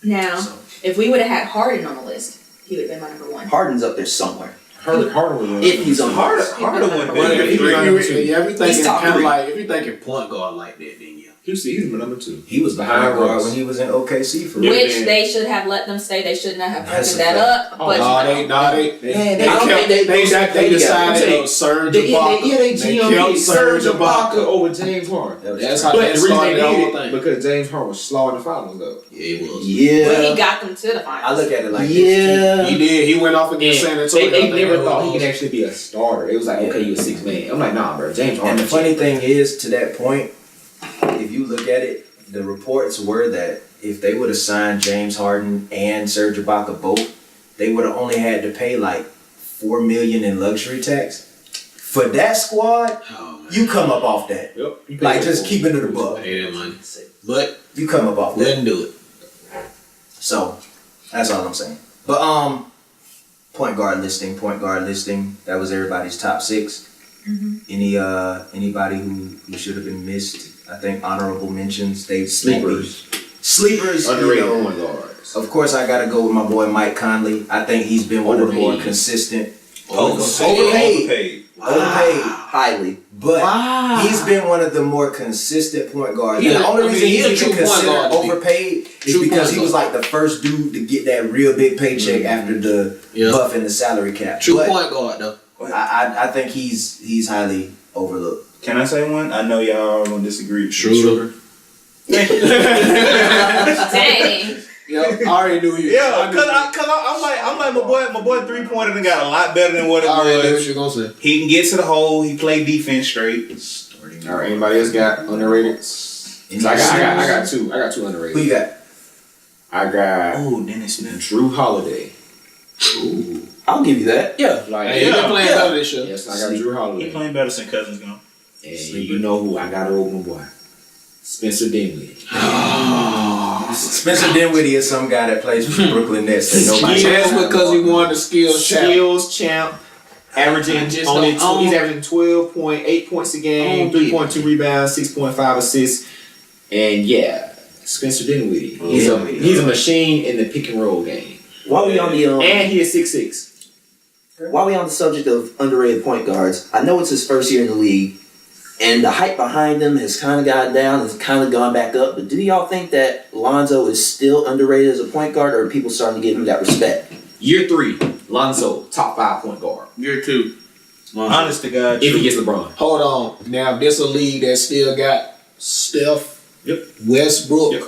Now, if we would have had Harden on the list, he would have been my number one.
Harden's up there somewhere.
Harden.
If he's on
Harden would be.
Everything kind of like if you thinking point guard like that, then yeah.
He's my number 2.
He was behind guard when he was in OKC for real.
Which they should have let them stay. They should not have broken that up. But
they decided to Serge Ibaka.
They killed Serge Ibaka over James Harden.
That's how
but
they
the reason
started
they
the whole
did it
thing.
because James Harden was slow in the finals though.
Yeah, he was.
Yeah.
But he got them to the finals.
I look at it like
this.
He did. He went off against San Antonio.
They never thought he could actually be a starter. It was like, okay, you're a 6 man. I'm like, nah, bro. James Harden.
And the funny thing is, to that point, if you look at it, the reports were that if they would have signed James Harden and Serge Ibaka both, they would have only had to pay like $4 million in luxury tax. For that squad, you come up off that.
Yep.
Like just keep it to the buck.
Pay that money. But
you come up off that.
Wouldn't do it.
So that's all I'm saying. But point guard listing. That was everybody's top 6. Mm-hmm. Anybody who should have been missed? I think honorable mentions. They sleepers,
underrated point guards.
Of course, I gotta go with my boy Mike Conley. I think he's been one of the more consistent. Overpaid.
Highly.
But he's been one of the more consistent point guards.
Yeah,
and the only reason
he's
he's even considered overpaid is because he was like the first dude to get that real big paycheck after the buff and the salary cap.
True point guard though.
I think he's highly overlooked.
Can I say one? I know y'all are gonna disagree.
Sugar.
Dang.
Yo, I already knew you.
Yeah, I'm like my boy 3-pointer done got a lot better than what it
I already knew
was.
what you gonna say.
He can get to the hole. He play defense straight.
All right. Anybody else got underrated? I got 2. I got 2 underrated.
Who you got?
I got
Dennis Smith.
Drew Holiday.
Ooh. I'll give you that.
Yeah. Hey, he been playing better this year.
Yes, I got Drew Holiday.
He playing better since Cousins gone.
And you know who I got to open, boy. Spencer Dinwiddie.
Spencer Dinwiddie is some guy that plays for the Brooklyn Nets that nobody.
That's because he won the skills
champ. Averaging he's averaging 12.8 points a game, 3.2 rebounds, 6.5 assists, and yeah, Spencer Dinwiddie. He's a machine in the pick and roll game.
While we on the
and he is 6'6".
While we on the subject of underrated point guards, I know it's his first year in the league. And the hype behind him has kind of gone down, has kind of gone back up. But do y'all think that Lonzo is still underrated as a point guard, or are people starting to give him that respect?
Year 3, Lonzo, top 5 point guard.
Year 2.
Honest to God,
if he gets LeBron.
Hold on. Now, this a league that still got Steph, Westbrook,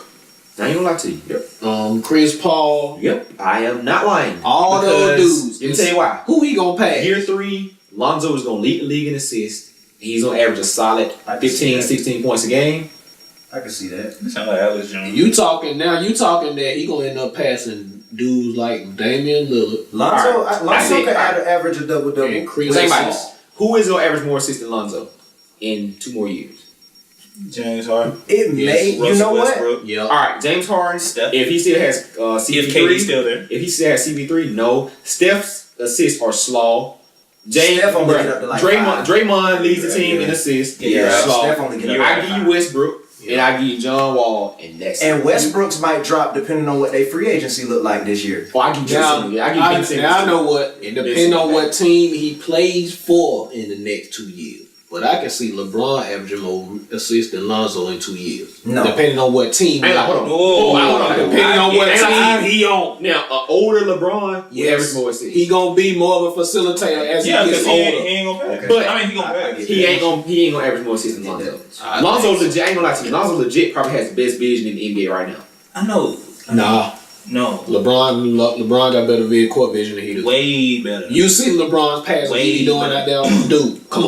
I ain't gonna lie to you.
Chris Paul.
Yep, I am not lying.
All those dudes.
Let me tell you why.
Who he gonna pass?
Year 3, Lonzo is gonna lead the league in assists. He's gonna average a solid 15, 16 points a game.
I can see that.
It sounds like Alex Jones.
You talking that he gonna end up passing dudes like Damian Lillard.
Lonzo could average a double-double.
Who is gonna average more assists than Lonzo in 2 more years?
James Harden.
It may. You know
Westbrook.
what?
Yeah. All right, James Harden.
Steph.
If he still has CP3,
if KD's still there.
If he still has CP3, no. Steph's assists are slow.
Steph only get up to like
Draymond leads the team in assists.
Steph only get up.
I give you Westbrook, and I give you John Wall, and that's
and Westbrook's might drop depending on what their free agency look like this year.
Oh, I give you
I know what. It depends on what team he plays for in the next 2 years. But I can see LeBron averaging more assists than Lonzo in 2 years.
No.
Depending on what team.
Hold on.
Depending on what team he on.
Now, an older LeBron will average more assists.
He gonna be more of a facilitator as he gets older.
He ain't gonna pass.
But
I mean, he gonna pass.
He ain't gonna average more assists than Lonzo. Lonzo legit. I ain't gonna lie to you. Lonzo legit probably has the best vision in the NBA right now.
I know. No.
LeBron got better court vision than he does.
Way better.
You see LeBron's pass what he doing out there, dude. Come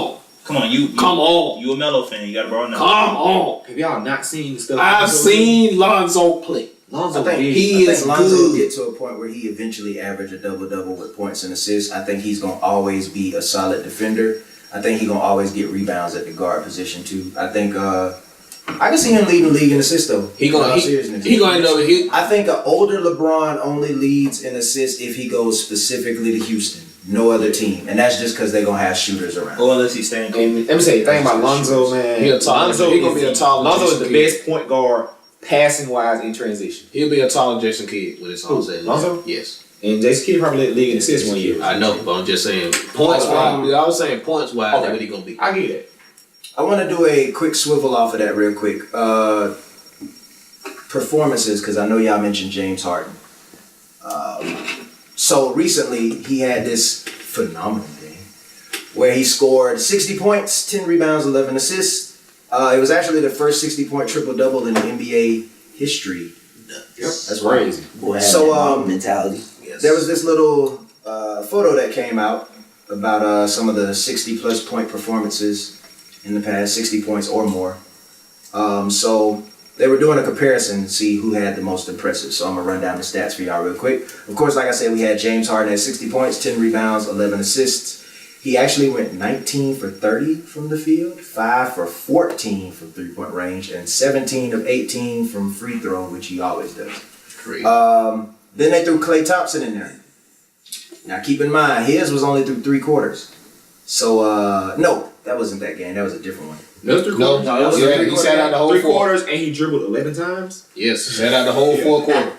on. You a Melo fan. You got to borrow now. Come on.
Have y'all not seen the stuff?
I've seen Lonzo play.
I think Lonzo will get to a point where he eventually average a double-double with points and assists. I think he's going to always be a solid defender. I think he gonna always get rebounds at the guard position too. I think I can see him leading the league in assists though.
He gonna end up.
I think an older LeBron only leads in assists if he goes specifically to Houston, no other team, and that's just because they're gonna have shooters around.
Or unless he's staying.
Let me say the thing about Lonzo, man. He gonna be a taller. Lonzo is the best point guard passing wise in transition.
He'll be a taller Jason Kidd with his all said.
Lonzo?
Yes.
And Jason Kidd probably led the league in assists 1 year.
I know, but I'm just saying points wise. I was saying points wise. That's what he gonna be.
I get it.
I want to do a quick swivel off of that real quick. Performances, because I know y'all mentioned James Harden. So recently, he had this phenomenal game where he scored 60 points, 10 rebounds, 11 assists. It was actually the first 60-point triple-double in the NBA history.
Yep, that's crazy.
So, mentality.
Yes. There was this little photo that came out about some of the 60-plus point performances in the past, 60 points or more. So they were doing a comparison to see who had the most impressive. So I'm going to run down the stats for y'all real quick. Of course, like I said, we had James Harden at 60 points, 10 rebounds, 11 assists. He actually went 19 for 30 from the field, 5 for 14 from three-point range, and 17 of 18 from free throw, which he always does.
Crazy.
Then they threw Klay Thompson in there. Now keep in mind, his was only through 3 quarters. So, no, that wasn't that game. That was a different one.
No,
that was he sat out the whole
3 quarters and he dribbled 11 times?
Yes, sat out the whole 4 quarters.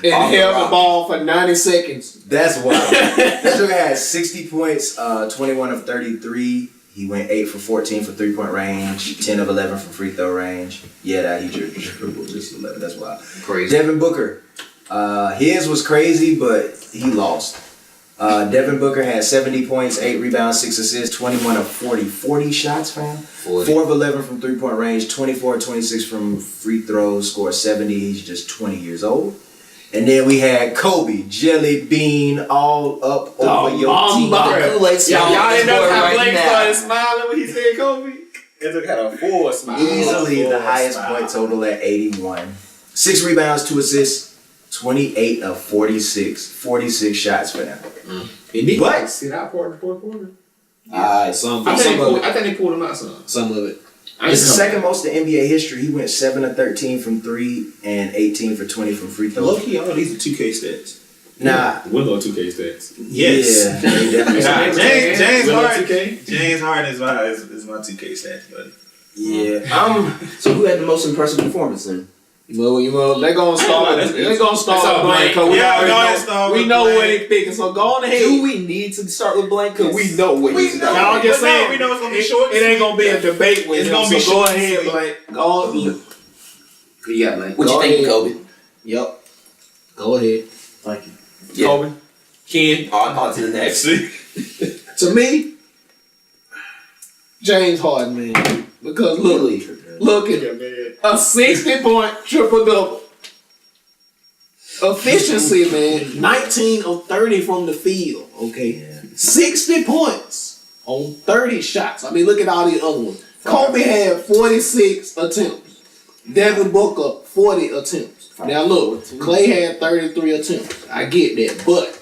And held the ball for 90 seconds.
That's wild. That dude had 60 points, 21 of 33. He went 8 for 14 for three-point range, 10 of 11 from free throw range. Yeah, that he dribbled at least 11. That's wild.
Crazy.
Devin Booker. His was crazy, but he lost. Devin Booker had 70 points, 8 rebounds, 6 assists, 21 of 40. 40 shots, fam. 4 of 11 from three-point range, 24 of 26 from free throws, scored 70. He's just 20 years old. And then we had Kobe, Jelly Bean, all up over your team.
Y'all didn't know how Blake started smiling when he said Kobe? It had a 4 smile.
Easily the highest point total at 81. 6 rebounds, 2 assists, 28 of 46. 46 shots for them.
But sit out for the fourth quarter.
I
think they pulled him out some.
Some of it.
It's the second most in NBA history. He went 7 of 13 from 3 and 18 for 20 from free throws.
Low-key, all these are 2K stats.
Nah.
Willow 2K stats.
Yes.
Yeah, they definitely
James Harden is my 2K stats, buddy.
Yeah.
So who had the most impressive performance then?
Well, they're gonna start. They're gonna start with Blank. We know what he's picking. So go on ahead.
Do we need to start with Blank? Because we know what he's doing.
Y'all just saying.
We know it's gonna be short.
It ain't gonna be a debate with
it's
him.
gonna be
so
short.
Go ahead, Blank. Go on.
Who you got, Blank? What you think, Kobe?
Yep. Go ahead.
Thank you.
Yeah.
Kobe. Ken.
On to the next.
To me, James Harden, man. Because look at him. A 60-point triple-double. Efficiency, man. 19 of 30 from the field. Okay. Yeah. 60 points on 30 shots. I mean, look at all these other ones. Kobe had 46 attempts. Devin Booker, 40 attempts. Now look, Klay had 33 attempts. I get that. But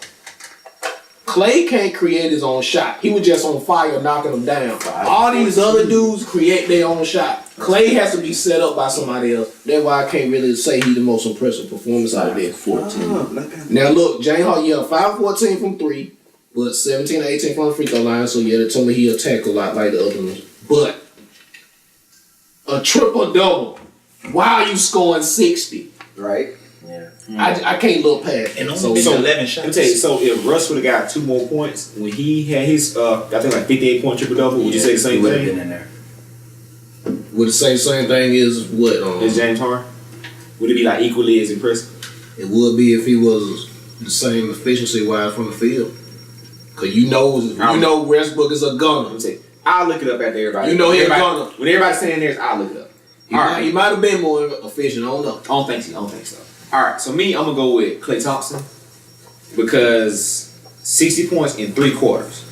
Klay can't create his own shot. He was just on fire knocking them down. All these other dudes create their own shot. Klay has to be set up by somebody else. That's why I can't really say he's the most impressive performance out there. 14. Now look, James Harden, 5-14 from 3, but 17-18 from the free throw line. So yeah, they told me he'll tackle a lot like the other ones. But a triple-double while you scoring 60.
Right?
Yeah.
I can't look past it.
And only 11 shots.
Let me tell you, so if Russ would have got 2 more points when he had his, I think like 58-point triple-double, would you say the same
he would have
thing?
been in there.
Would it say the same thing as what?
Is James Harden? Would it be like equally as impressive?
It would be if he was the same efficiency-wise from the field. Cause you know Westbrook is a gunner.
Let me tell you, I'll look it up after everybody.
You know he's a gunner.
When everybody's saying theirs, I'll look it up.
He might have been more efficient. I don't know.
I don't think so. All right, so me, I'm gonna go with Klay Thompson because 60 points in 3 quarters.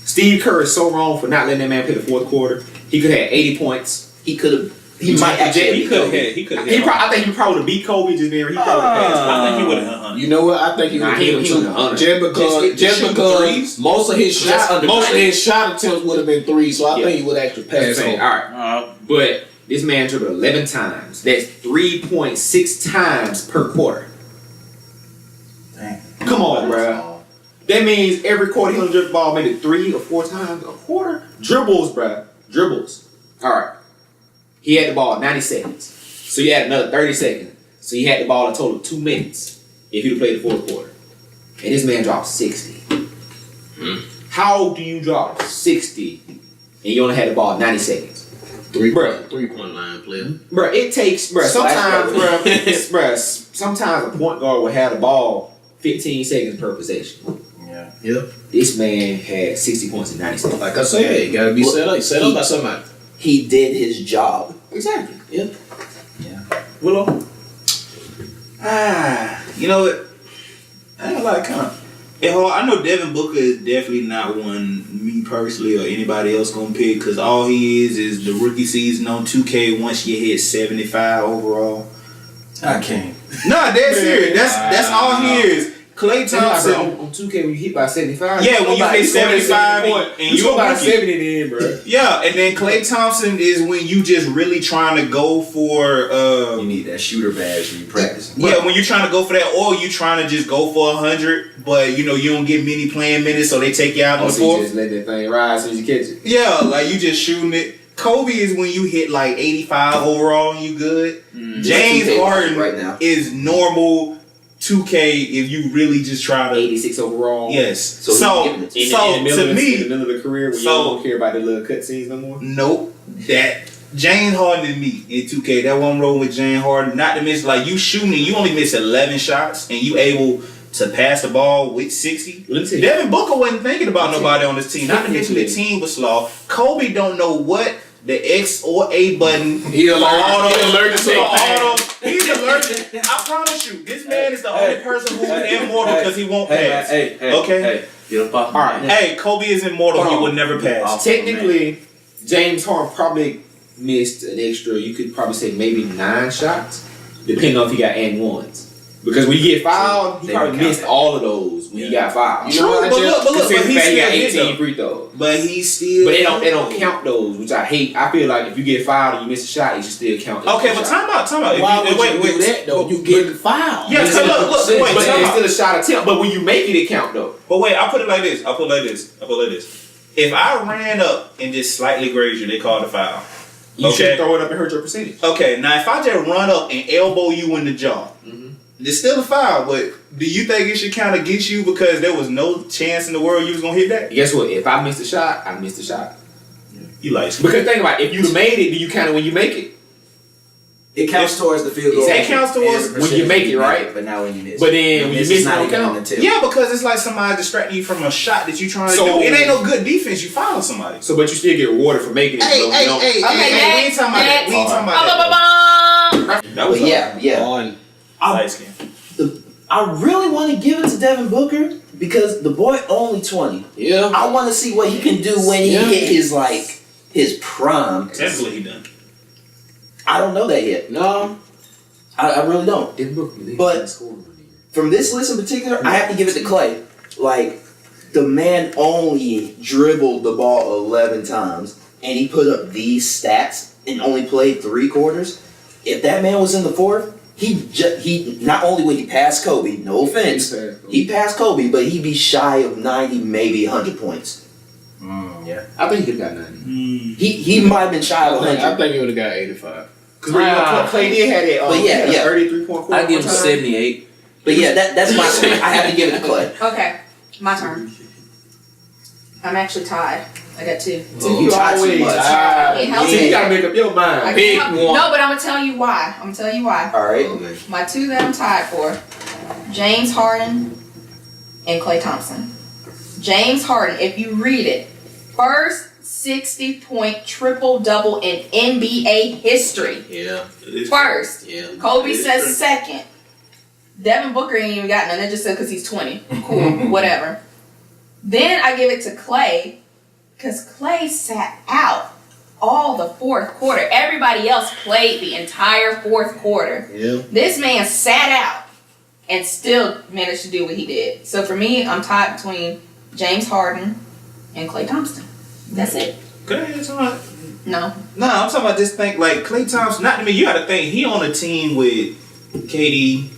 Steve Kerr is so wrong for not letting that man play the 4th quarter. He could have had 80 points.
He could have He might actually.
He could have. He could have.
I think he probably would have beat Kobe just there. He probably passed.
I think he would have.
You know what? I think he would have hit him too. Just because most of his shot attempts would have been threes, so I think he would actually pass on.
All right. But this man dribbled 11 times. That's 3.6 times per quarter.
Dang.
Come on, bro. That means every quarter he'll dribble the ball maybe 3 or 4 times a quarter. Dribbles, bro. Dribbles. All right. He had the ball 90 seconds. So you had another 30 seconds. So he had the ball a total of 2 minutes if he'd played the fourth quarter. And this man dropped 60. How do you drop 60 and you only had the ball 90 seconds?
3-point line player.
Bro, it takes, bro, sometimes a point guard will have the ball 15 seconds per possession.
Yeah.
This man had 60 points in 90 seconds.
Like I said, it gotta be set up by somebody.
He did his job.
Exactly.
Yeah.
Willow. You know what? I ain't like kind of. I know Devin Booker is definitely not one me personally or anybody else gonna pick because all he is the rookie season on 2K once you hit 75 overall.
I can't.
No, dead serious. That's all he is. Klay Thompson
on 2K when you hit by 75.
Yeah, when you hit 75 and you
about 70 then, bro.
Yeah, and then Klay Thompson is when you just really trying to go for
you need that shooter badge when you practice.
Yeah, when you're trying to go for that, or you trying to just go for 100, but you don't get many playing minutes, so they take you out on the
so you
fourth.
just let that thing rise as you catch it.
Yeah, like you just shooting it. Kobe is when you hit like 85 overall and you good. James Harden
right now
is normal 2K if you really just try to
86 overall.
Yes.
So
to me,
in the middle of the career, when you don't care about the little cutscenes no more.
Nope. That James Harden and me in 2K. That one roll with James Harden. Not to miss, like you shooting, you only miss 11 shots, and you able to pass the ball with 60. Devin Booker wasn't thinking about nobody on this team. Not to mention the team was slow. Kobe don't know what the X or A button.
He's allergic to
auto. He's allergic. I promise you, this man is the only person who's immortal because he won't pass. Okay?
All right.
Hey, Kobe is immortal. He would never pass.
Technically, James Harden probably missed an extra, you could probably say maybe 9 shots, depending on if he got and ones. Because when you get fouled, he probably missed all of those when he got fouled.
True, but he
got 18 free throws.
But he still.
But they don't count those, which I hate. I feel like if you get fouled and you miss a shot, it should still count.
Okay, but time out.
Why would you do that though? You getting fouled.
Yeah, so look,
but it's still a shot attempt. But when you make it count though.
But wait, I'll put it like this. If I ran up and just slightly grazed you, they call it a foul.
You should throw it up and hurt your percentage.
Okay, now if I just run up and elbow you in the jaw, it's still a foul, but do you think it should count against you because there was no chance in the world you was going to hit that?
Guess what? If I missed a shot, I missed a shot.
You like
because think about it. If you made it, do you count it when you make it?
It counts towards the field goal.
It counts towards
when you make it, right?
But now when you miss.
But then when you miss it, don't count.
Yeah, because it's like somebody distracting you from a shot that you trying to do. It ain't no good defense. You foul somebody.
So, but you still get rewarded for making it.
Hey, we ain't talking about that. We ain't talking about that.
That was yeah. I really want to give it to Devin Booker because the boy only 20.
Yeah.
I want to see what he can do when he hit his prime.
Technically, he done.
I don't know that yet. No, I really don't. But from this list in particular, I have to give it to Klay. Like, the man only dribbled the ball 11 times, and he put up these stats and only played 3 quarters. If that man was in the fourth, he not only would he pass Kobe, no offense, he passed Kobe, but he'd be shy of 90, maybe 100 points.
Yeah,
I think he could have got 90.
He might have been shy of 100.
I think he would have got 85.
Because Klay did have that.
But yeah,
33.4.
I give him 78.
But yeah, that's my score. I have to give it to Klay.
Okay, my turn. I'm actually tied. I got 2.
You tied too much.
So you gotta make up your mind. Pick one.
No, but I'm gonna tell you why. All
right.
My 2 that I'm tied for: James Harden and Klay Thompson. James Harden, if you read it, first 60-point triple-double in NBA history.
Yeah.
First.
Yeah.
Kobe says second. Devin Booker ain't even got none. That just said because he's 20. Cool, whatever. Then I give it to Klay because Klay sat out all the fourth quarter. Everybody else played the entire fourth quarter.
Yeah.
This man sat out and still managed to do what he did. So for me, I'm tied between James Harden and Klay Thompson. That's it.
Could I add something?
No.
No, I'm talking about this thing like Klay Thompson. Not to me. You got to think he on a team with KD,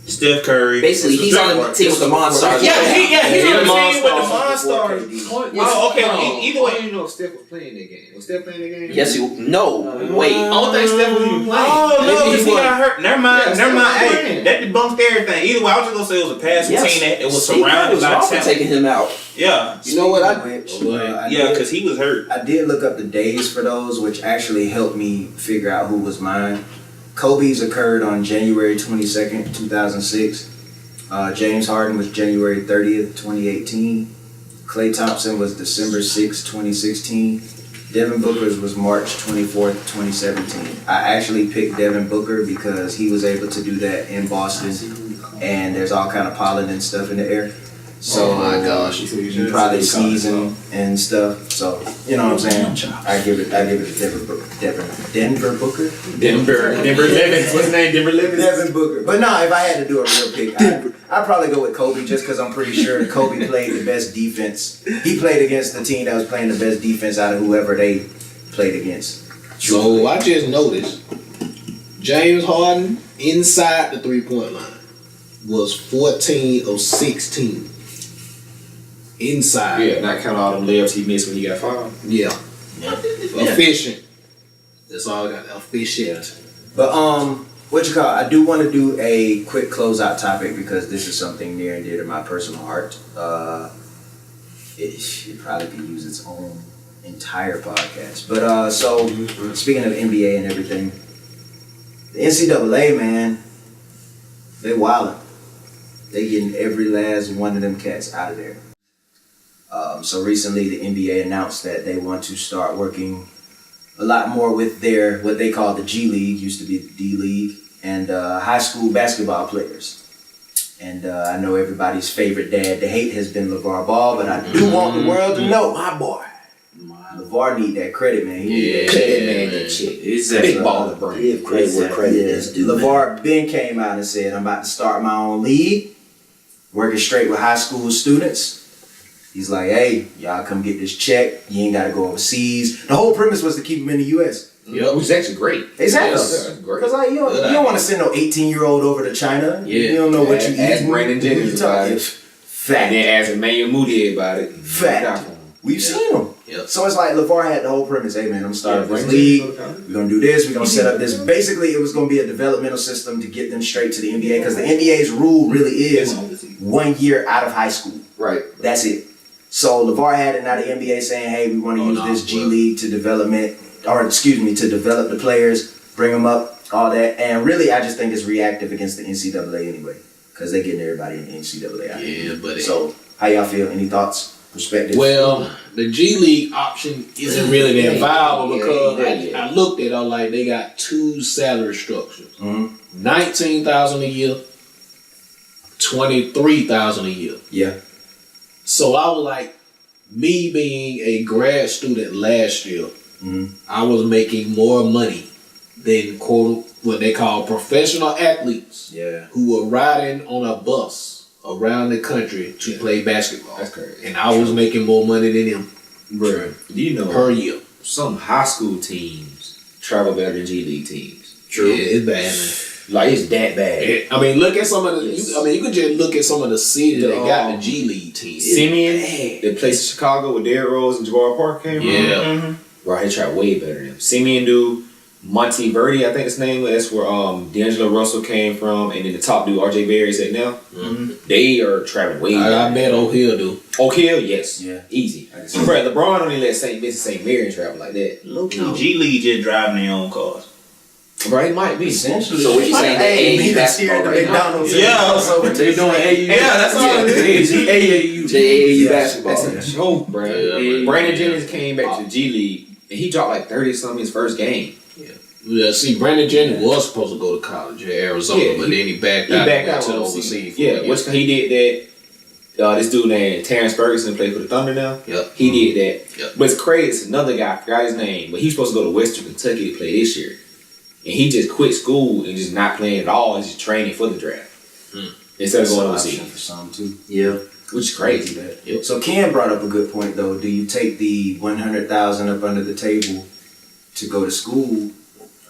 Steph Curry.
Basically, he's on the team with the Monstars.
He's on the team with the
Monstars.
Monstars. Oh, okay. Either way,
I didn't know if Steph was playing that game. Was Steph playing that game?
Yes, no. Wait.
I don't think Steph was even playing.
Oh no,
Maybe
because
he
he got hurt. Never mind. Hey,
playing.
that debunked everything. Either way, I was just gonna say it was a passing team that it was surrounded by talent.
taking him out.
Yeah.
You know what?
Because he was hurt.
I did look up the days for those, which actually helped me figure out who was mine. Kobe's occurred on January 22nd, 2006. James Harden was January 30th, 2018. Klay Thompson was December 6th, 2016. Devin Booker's was March 24th, 2017. I actually picked Devin Booker because he was able to do that in Boston, and there's all kind of pollen and stuff in the air. So,
oh my gosh,
you probably season and stuff. So, you know what I'm saying? I give it to Denver Booker.
Denver Levins. What's his name? Denver Levins.
Devin Booker. But no, if I had to do a real pick, I'd probably go with Kobe just because I'm pretty sure Kobe played the best defense. He played against the team that was playing the best defense out of whoever they played against.
So I just noticed James Harden inside the 3-point line was 14 of 16. Inside.
Yeah, not counting all them layups he missed when he got fouled.
Yeah. Efficient. That's all I got. Efficient.
But what you call? I do want to do a quick closeout topic because this is something near and dear to my personal heart. It should probably could use its own entire podcast. But so speaking of NBA and everything, the NCAA, man, they wildin'. They getting every last one of them cats out of there. So recently the NBA announced that they want to start working a lot more with their, what they call the G League, used to be the D League, and high school basketball players. And I know everybody's favorite dad to hate has been LeVar Ball, but I do want the world to know, my boy, LeVar need that credit, man. He need that credit, man. That shit.
Exactly.
Big baller, bro.
Give credit where credit is due.
LeVar Ben came out and said, I'm about to start my own league, working straight with high school students. He's like, hey, y'all come get this check. You ain't got to go overseas. The whole premise was to keep him in the U.S.
Yeah, which is actually great.
Exactly.
That's great.
Because like, you don't want to send no 18-year-old over to China.
Yeah.
You don't know what you eat.
Ask Brandon Jennings about it.
Fact.
And then ask Emmanuel Moody about it.
Fact. We've seen them.
Yep.
So it's like LeVar had the whole premise. Hey, man, I'm starting this league. We're going to do this. We're going to set up this. Basically, it was going to be a developmental system to get them straight to the NBA because the NBA's rule really is 1 year out of high school.
Right.
That's it. So LeVar had it, now the NBA saying, hey, we want to use this G League to to develop the players, bring them up, all that. And really, I just think it's reactive against the NCAA anyway, because they're getting everybody in the NCAA out.
Yeah, but
so how y'all feel? Any thoughts, perspectives?
Well, the G League option isn't really that viable because I looked at it, like they got two salary structures: $19,000 a year, $23,000 a year.
Yeah.
So I was like, me being a grad student last year, I was making more money than what they call professional athletes who were riding on a bus around the country to play basketball.
That's crazy.
And I was making more money than them
Bro, do you know
per year.
some high school teams travel better than G League teams?
True. Yeah, it's bad, man.
Like, it's that bad.
I mean, look at some of the. You could just look at some of the cities that got the G League teams.
Simeon, that place in Chicago with Derrick Rose and Jabbar Parker came from.
Yeah.
Bro, they try way better than them. Simeon do. Monteverdi, I think his name was. That's where D'Angelo Russell came from, and then the top dude, RJ Barry, is at now. They are traveling way better.
I bet Oak Hill do.
Oak Hill, yes.
Yeah.
Easy. Bro, LeBron only let St. Vincent St. Mary travel like that.
Low-key G League just driving their own cars.
Bro, it might be.
Essentially.
So what you saying?
Hey,
AAU basketball
the
right now?
McDonald's.
They doing AAU.
Yeah, that's all it is.
AAU basketball.
That's a joke, bro. Brandon Jennings came back to the G League, and he dropped like 30-something his first game.
Yeah, see, Brandon Jennings was supposed to go to college at Arizona, but then he backed out to the overseas.
Yeah, he did that. this dude named Terence Ferguson played for the Thunder now.
Yep.
He did that.
Yep.
But it's crazy. It's another guy. I forgot his name. But he was supposed to go to Western Kentucky to play this year. And he just quit school and just not playing at all. He's just training for the draft. Instead of going overseas.
For some too.
Yeah.
Which is crazy, man.
Yep.
So Ken brought up a good point though. Do you take the 100,000 up under the table to go to school,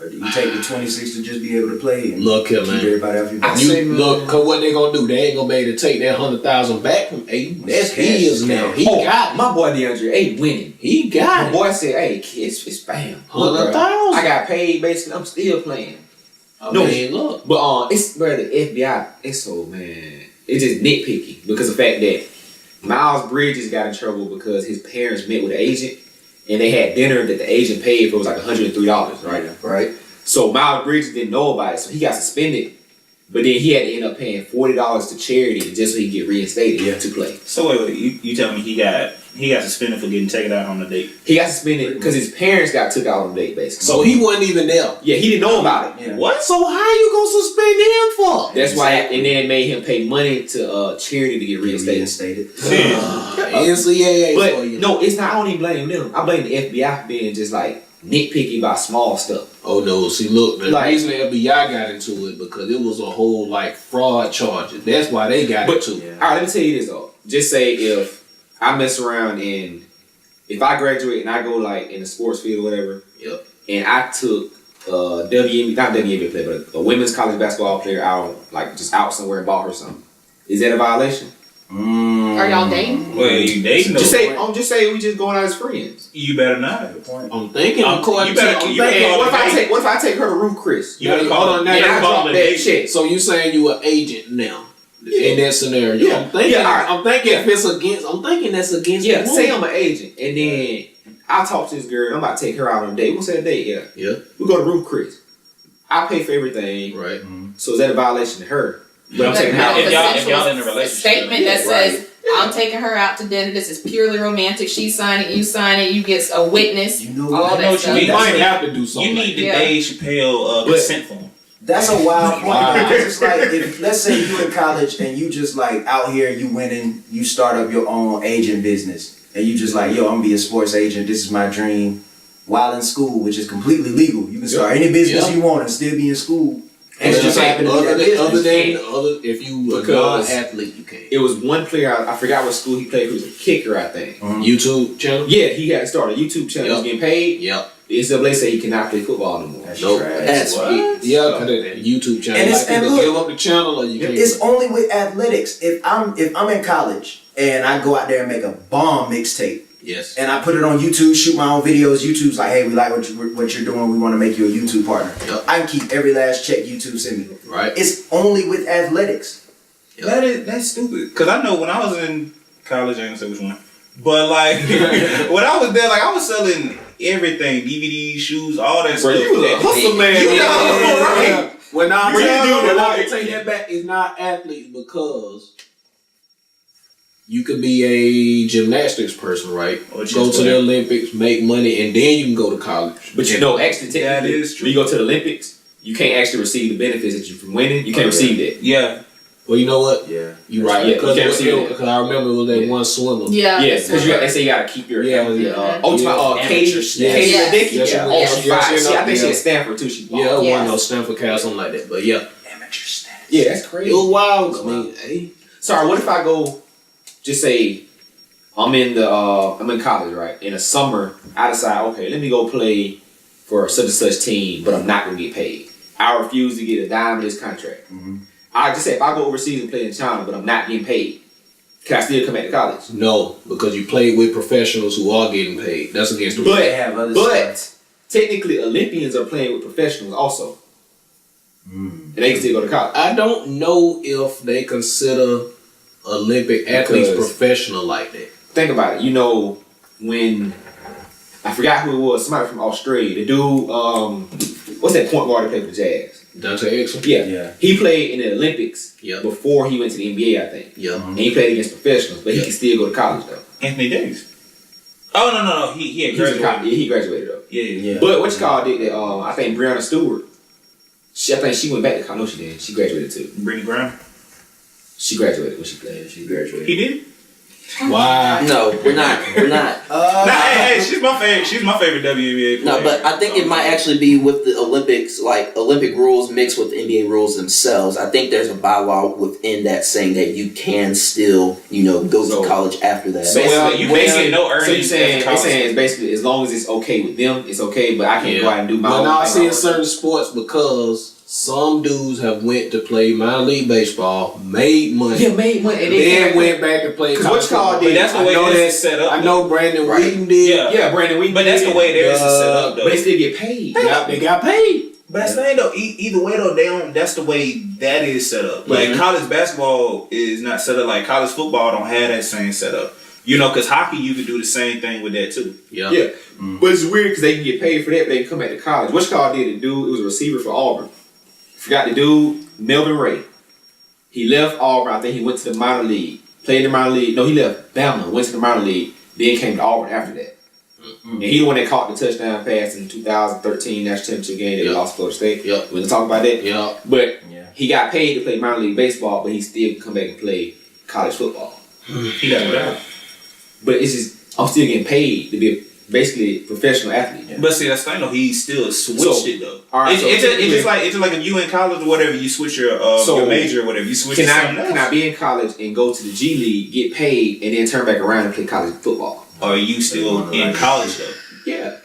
or do you take the 26 to just be able to play and
Look here,
keep
man.
everybody off your back?
Look, cause what they gonna do? They ain't gonna be able to take that 100,000 back from Aiden. That's his now. He got it.
My boy DeAndre Ayton winning.
He got
My
it.
boy said, "Hey, kids, it's bam. Look, bro,
100,000.
I got paid. Basically, I'm still playing."
No, look.
But it's bro, the FBI. It's so man. It's just nitpicky because of the fact that Miles Bridges got in trouble because his parents met with an agent and they had dinner that the agent paid for. It was like $103, right?
Right.
So Miles Bridges didn't know about it, so he got suspended. But then he had to end up paying $40 to charity just so he could get reinstated to play.
So wait, you tell me he got suspended for getting taken out on a date?
He got suspended because his parents got took out on a date, basically.
So he wasn't even there.
Yeah, he didn't know about it.
Yeah.
What?
So how you gonna suspend him for?
That's why, and then it made him pay money to charity to get reinstated.
NCAA
But
for you.
no, it's not. I don't even blame them. I blame the FBI for being just like nitpicky about small stuff.
Oh no! See, look, the
Like-
reason the FBI got into it because it was a whole like fraud charges. That's why they got into it.
All right, let me tell you this though. Just say if I mess around and if I graduate and I go like in the sports field or whatever,
Yep.
and I took not WNBA player, but a women's college basketball player out, like just out somewhere and bought her something. Is that a violation?
Are y'all dating?
Well, you dating?
Just say we just going out as friends.
You better not.
I'm thinking.
You better call
What if I take her to Ruth Chris?
You better call
Hold on, now
and I
you
drop
it a
that
date.
shit.
So you saying you an agent now in that scenario?
Yeah.
I'm thinking.
Yeah, all right.
I'm thinking if it's against. I'm thinking that's against.
Yeah,
the
say
rule.
I'm an agent, and then I talk to this girl. I'm about to take her out on a date. We'll say a date. Yeah.
Yeah.
We go to Ruth Chris. I pay for everything.
Right.
So is that a violation to her? But I'm taking her out.
If y'all in a relationship.
Statement that
Right.
says, I'm taking her out to dinner. This is purely romantic. She sign it, you sign it, you get a witness.
You know
all
what?
that
what
stuff.
you
You
mean.
might have to do something.
You need the
Yeah.
Dave Chappelle consent form.
That's a wild point.
Wow.
Because it's like, if let's say you in college and you just like out here, you winning, you start up your own agent business, and you just like, yo, I'm gonna be a sports agent. This is my dream. While in school, which is completely legal, you can start any business you want and still be in school. And it just happened to be that business.
If you a
Because
non-athlete, you can't.
It was one player, I forgot what school he played, he was a kicker, I think.
YouTube channel.
Yeah, he had started a YouTube channel, he was getting paid.
Yep.
The NCAA said he cannot play football no more.
That's
Nope.
trash.
That's
Yeah, cause that YouTube channel.
And
And
it's- and
either
look,
give up the channel or you can't.
It's only with athletics. If I'm in college and I go out there and make a bomb mixtape
yes.
and I put it on YouTube, shoot my own videos, YouTube's like, hey, we like what you're doing. We want to make you a YouTube partner.
Yep.
I can keep every last check YouTube send me.
Right.
It's only with athletics.
That's stupid. Cause I know when I was in college, I ain't gonna say which one, but like when I was there, like I was selling everything, DVDs, shoes, all that stuff.
you was a hustle man.
You know, right?
When I
You
tell
do
you,
it
when I
right.
take that back, it's not athletes because you could be a gymnastics person, right?
Or just
Go to the
play.
Olympics, make money, and then you can go to college.
But you know, actually,
That
technically,
is true.
when you go to the Olympics, you can't actually receive the benefits that you from winning. You can't receive that.
Yeah.
Well, you know what?
Yeah.
You right.
Yeah,
Because
you can't see it.
I remember it was that
Yeah.
one swimmer.
Yeah.
Yeah, because they say you gotta keep your
Yeah,
Katie
yeah.
Katie
Amateur
Katie
Yes.
Ledecky.
Yes,
Yeah,
yes,
she's
yes,
fine.
yes,
See, I think she
yeah.
at Stanford too. She
Yeah,
bald.
one
Yes.
of those Stanford Cal, something like that. But yeah,
Amateur status.
Yeah, that's
it
crazy.
was wild. I mean, hey,
Sorry, what if I go? Just say I'm in college, right? In the summer, I decide, okay, let me go play for such and such team, but I'm not gonna get paid. I refuse to get a dime of this contract. I just say if I go overseas and play in China, but I'm not getting paid, can I still come back to college?
no, because you played with professionals who are getting paid. That's against the
But
They have other
but technically, Olympians are playing with professionals also, and they can still go to college.
I don't know if they consider Olympic athletes
Because-
professional like that.
Think about it. You know, when I forgot who it was, somebody from Australia, the dude, what's that point guard that played for the Jazz?
Dontavis.
Yeah.
He played in the Olympics
Yeah.
before he went to the NBA, I think.
Yeah.
And he played against professionals, but he can still go to college though.
Anthony Davis. Oh no. He had graduated.
He graduated though.
Yeah.
But what you call did that? I think Breonna Stewart. I think she went back to college. No, she didn't. She graduated too.
Brittany Griner.
She graduated when she played. She graduated.
He did?
Why?
No, we're not.
Hey, she's my favorite. She's my favorite WNBA player.
No, but I think it might actually be with the Olympics, like Olympic rules mixed with NBA rules themselves. I think there's a bylaw within that saying that you can still, go to college after that.
So
you basically no earnings.
So you're saying it's basically as long as it's okay with them, it's okay. But I can't go out and do my own.
But now I see in certain sports because some dudes have went to play minor league baseball, made money.
Yeah, made money. And
then went back and played college football.
But that's the way this is set up.
I know Brandon Wheaton did.
Yeah, Brandon Wheaton.
But that's the way theirs is set up, though.
But they still get paid.
They got paid.
But that's the thing, though. Either way, though, they don't. That's the way that is set up. Like college basketball is not set up like college football. Don't have that same setup. Because hockey, you can do the same thing with that too.
Yeah. But it's weird because they can get paid for that, but they can come back to college. Which Call did it? Dude, it was a receiver for Auburn. Forgot the dude, Melvin Ray. He left Auburn. I think he went to the minor league. Played in the minor league. No, he left Bama, went to the minor league, then came to Auburn after that. And he the one that caught the touchdown pass in the 2013 national championship game that lost Florida State. We're going to talk about that. But he got paid to play minor league baseball, but he still could come back and play college football.
He got it out.
But it's just, I'm still getting paid to be basically a professional athlete.
But see, that's the thing though. He still switched it though.
All right,
it's just like if you in college or whatever, you switch your major or whatever. You switch.
Can I be in college and go to the G League, get paid, and then turn back around and play college football?
Or are you still in college though?
Yeah.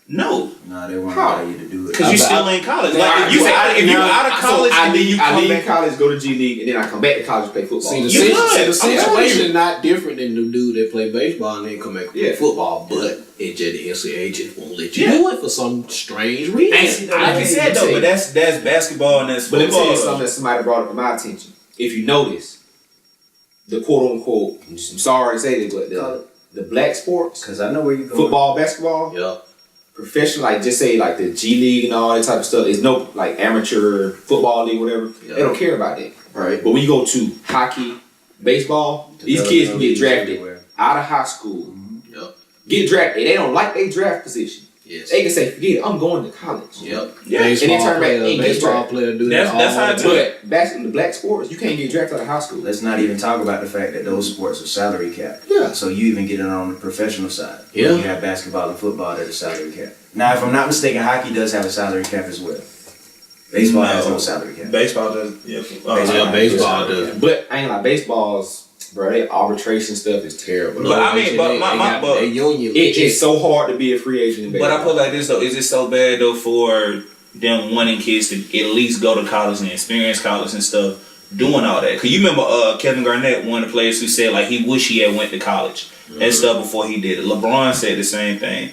No.
No, they won't allow you to do it.
Because you're still in college. Like if you out of college and then you
I leave college, go to G League, and then I come back to college to play football.
See, the situation is not different than the dude that play baseball and then come back and play football, but it just the NCAA just won't let you do it for some strange reason.
Like I said though, but that's basketball and that's
football. But let me tell you something
though.
that somebody brought up to my attention. If you notice, the quote unquote, I'm sorry to say this, but the black sports,
because I know where you go.
Football, basketball, professional, like just say like the G League and all that type of stuff. There's no like amateur football league, whatever. They don't care about that.
Right.
But when you go to hockey, baseball, these kids can get drafted out of high school. Get drafted. They don't like their draft position.
Yes.
They can say, forget it, I'm going to college.
Yep.
Yeah.
And then turn back and get
baseball
drafted.
player do
That's how it
But basketball, the black sports, you can't get drafted out of high school.
Let's not even talk about the fact that those sports are salary capped.
Yeah.
So you even get it on the professional side.
Yeah.
You have basketball and football that are salary capped. Now, if I'm not mistaken, hockey does have a salary cap as well. Baseball has no salary cap.
Baseball does.
Baseball does.
But I ain't like baseball's. Bro, that arbitration stuff is terrible.
But I mean, but
it's so hard to be a free agent in baseball.
But I put it like this though: is it so bad though for them wanting kids to at least go to college and experience college and stuff, doing all that? Cause you remember Kevin Garnett, one of the players who said like he wish he had went to college and stuff before he did it. LeBron said the same thing.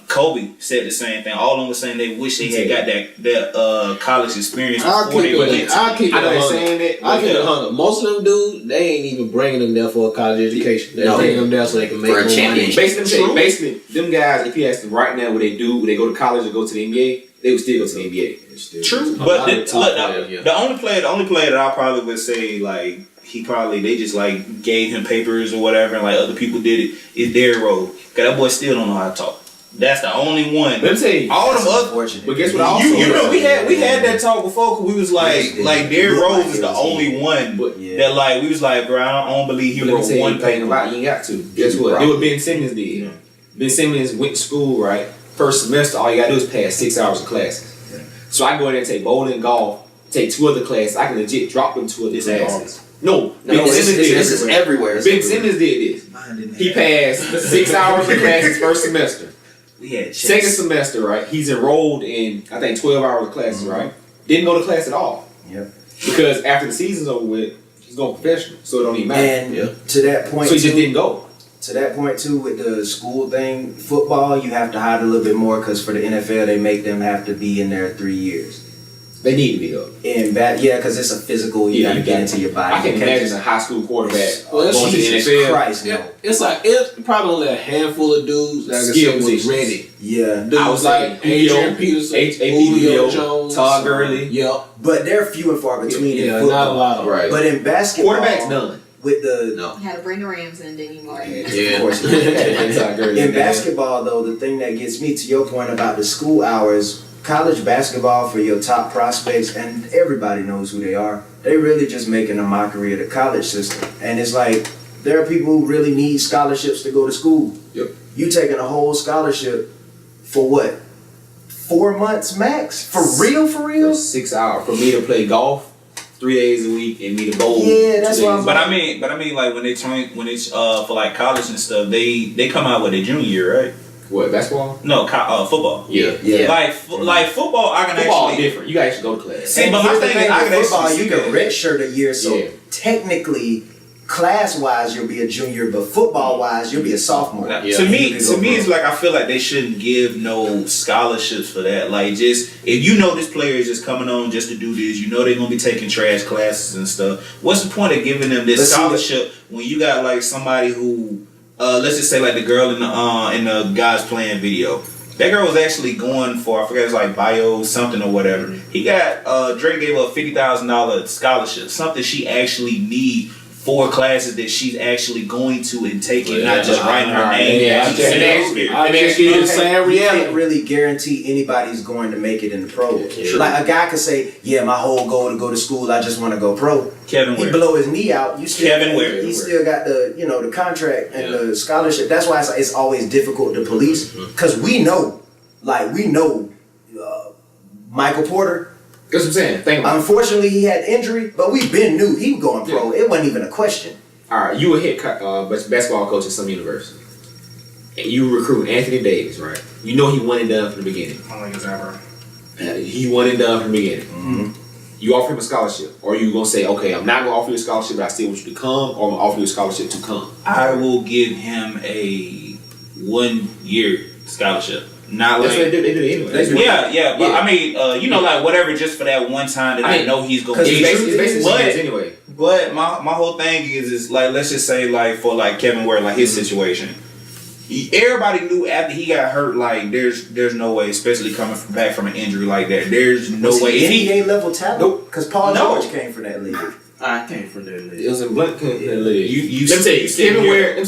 Kobe said the same thing. All of them were saying they wish they had got that college experience before they went.
I'll keep it 100. Most of them dudes, they ain't even bringing them there for a college education. They're bringing them there so they can make more money.
Basically, them guys, if you ask them right now what they do, would they go to college or go to the NBA, they would still go to the NBA.
True, but the only player that I probably would say like they just like gave him papers or whatever, and like other people did it is Jerrell. Cause that boy still don't know how to talk. That's the only one.
Let me tell you,
all them other.
But guess what? Also
you know we had that talk before. Cause we was like Jerrell is the only one that like we was like, bro, I don't believe he wrote one thing
about. You ain't got to. Guess what? It what Ben Simmons did. Yeah. Ben Simmons went to school right. First semester, all you gotta do is pass 6 hours of classes. Yeah. So I go in there and take bowling, golf, take 2 other classes. I can legit drop them 2 other classes. No,
this is everywhere.
Ben Simmons did this. He passed 6 hours of classes first semester. Second semester, right? He's enrolled in I think 12 hours of classes, right? Didn't go to class at all.
Yep.
Because after the season's over with, he's going professional, so it don't even matter.
And to that point,
so he just didn't go.
To that point too, with the school thing, football you have to hide a little bit more because for the NFL they make them have to be in there 3 years.
They need to be though.
And because it's a physical, you got to get into your body.
I can imagine a high school quarterback
going to the NFL. Christ, no.
It's like it's probably only a handful of dudes that was ready.
Yeah,
dudes
I was
like Adrian Peterson,
Julio
Jones,
Todd Gurley.
Yep,
but they're few and far between in football.
Not a lot of
right.
But in basketball,
quarterbacks none.
With the
you had to bring the Rams and Diddy Martin.
Of course. In basketball, though, the thing that gets me to your point about the school hours, college basketball for your top prospects, and everybody knows who they are, they really just making a mockery of the college system. And it's like, there are people who really need scholarships to go to school.
Yep.
You taking a whole scholarship for what? 4 months max? For real?
For 6 hours. For me to play golf 3 days a week and me to bowl.
Yeah, that's what I'm.
But I mean, like when it's for like college and stuff, they come out with their junior year, right?
What, basketball?
No, football.
Yeah.
Like football, I can
football
actually
different. You can actually go to class.
See, but my thing is, I can
football,
actually
you
see
can
that.
redshirt a year, so technically, class-wise, you'll be a junior, but football-wise, you'll be a sophomore.
To me, it's like I feel like they shouldn't give no scholarships for that. Like, just if you know this player is just coming on just to do this, you know they're gonna be taking trash classes and stuff. What's the point of giving them this scholarship when you got like somebody who, let's just say like the girl in the Guys Playing video. That girl was actually going for, I forget, it's like bio something or whatever. He got Drake gave her a $50,000 scholarship, something she actually need for classes that she's actually going to and taking, not just writing her name.
I actually the same reality.
You can't really guarantee anybody's going to make it in the pro. Like a guy could say, yeah, my whole goal to go to school, I just want to go pro.
Kevin Ware.
He blow his knee out. You still,
Kevin Ware.
He still got the contract and the scholarship. That's why it's always difficult to police, because we know Michael Porter.
That's what I'm saying. Think about it.
Unfortunately, he had injury, but we knew he was going pro. It wasn't even a question.
All right, you a head basketball coach at some university, and you recruit Anthony Davis, right? You know he one and done from the beginning.
I don't think it's ever.
He one and done from the beginning. Mm-hmm. You offer him a scholarship, or you gonna say, okay, I'm not gonna offer you a scholarship, but I still want you to come, or I'm gonna offer you a scholarship to come?
I will give him a 1 year scholarship. Not
That's
like
what they do anyway.
Yeah, but I mean, like whatever, just for that one time that I know he's gonna
be. It's basically anyway.
But my whole thing is like, let's just say like for like Kevin Ware, like his situation, everybody knew after he got hurt, like there's no way, especially coming back from an injury like that, there's no way.
NBA level talent.
Nope.
Because Paul George came from that league.
I came from that league.
It was in Blunt league.
You
let me say Kevin Ware. I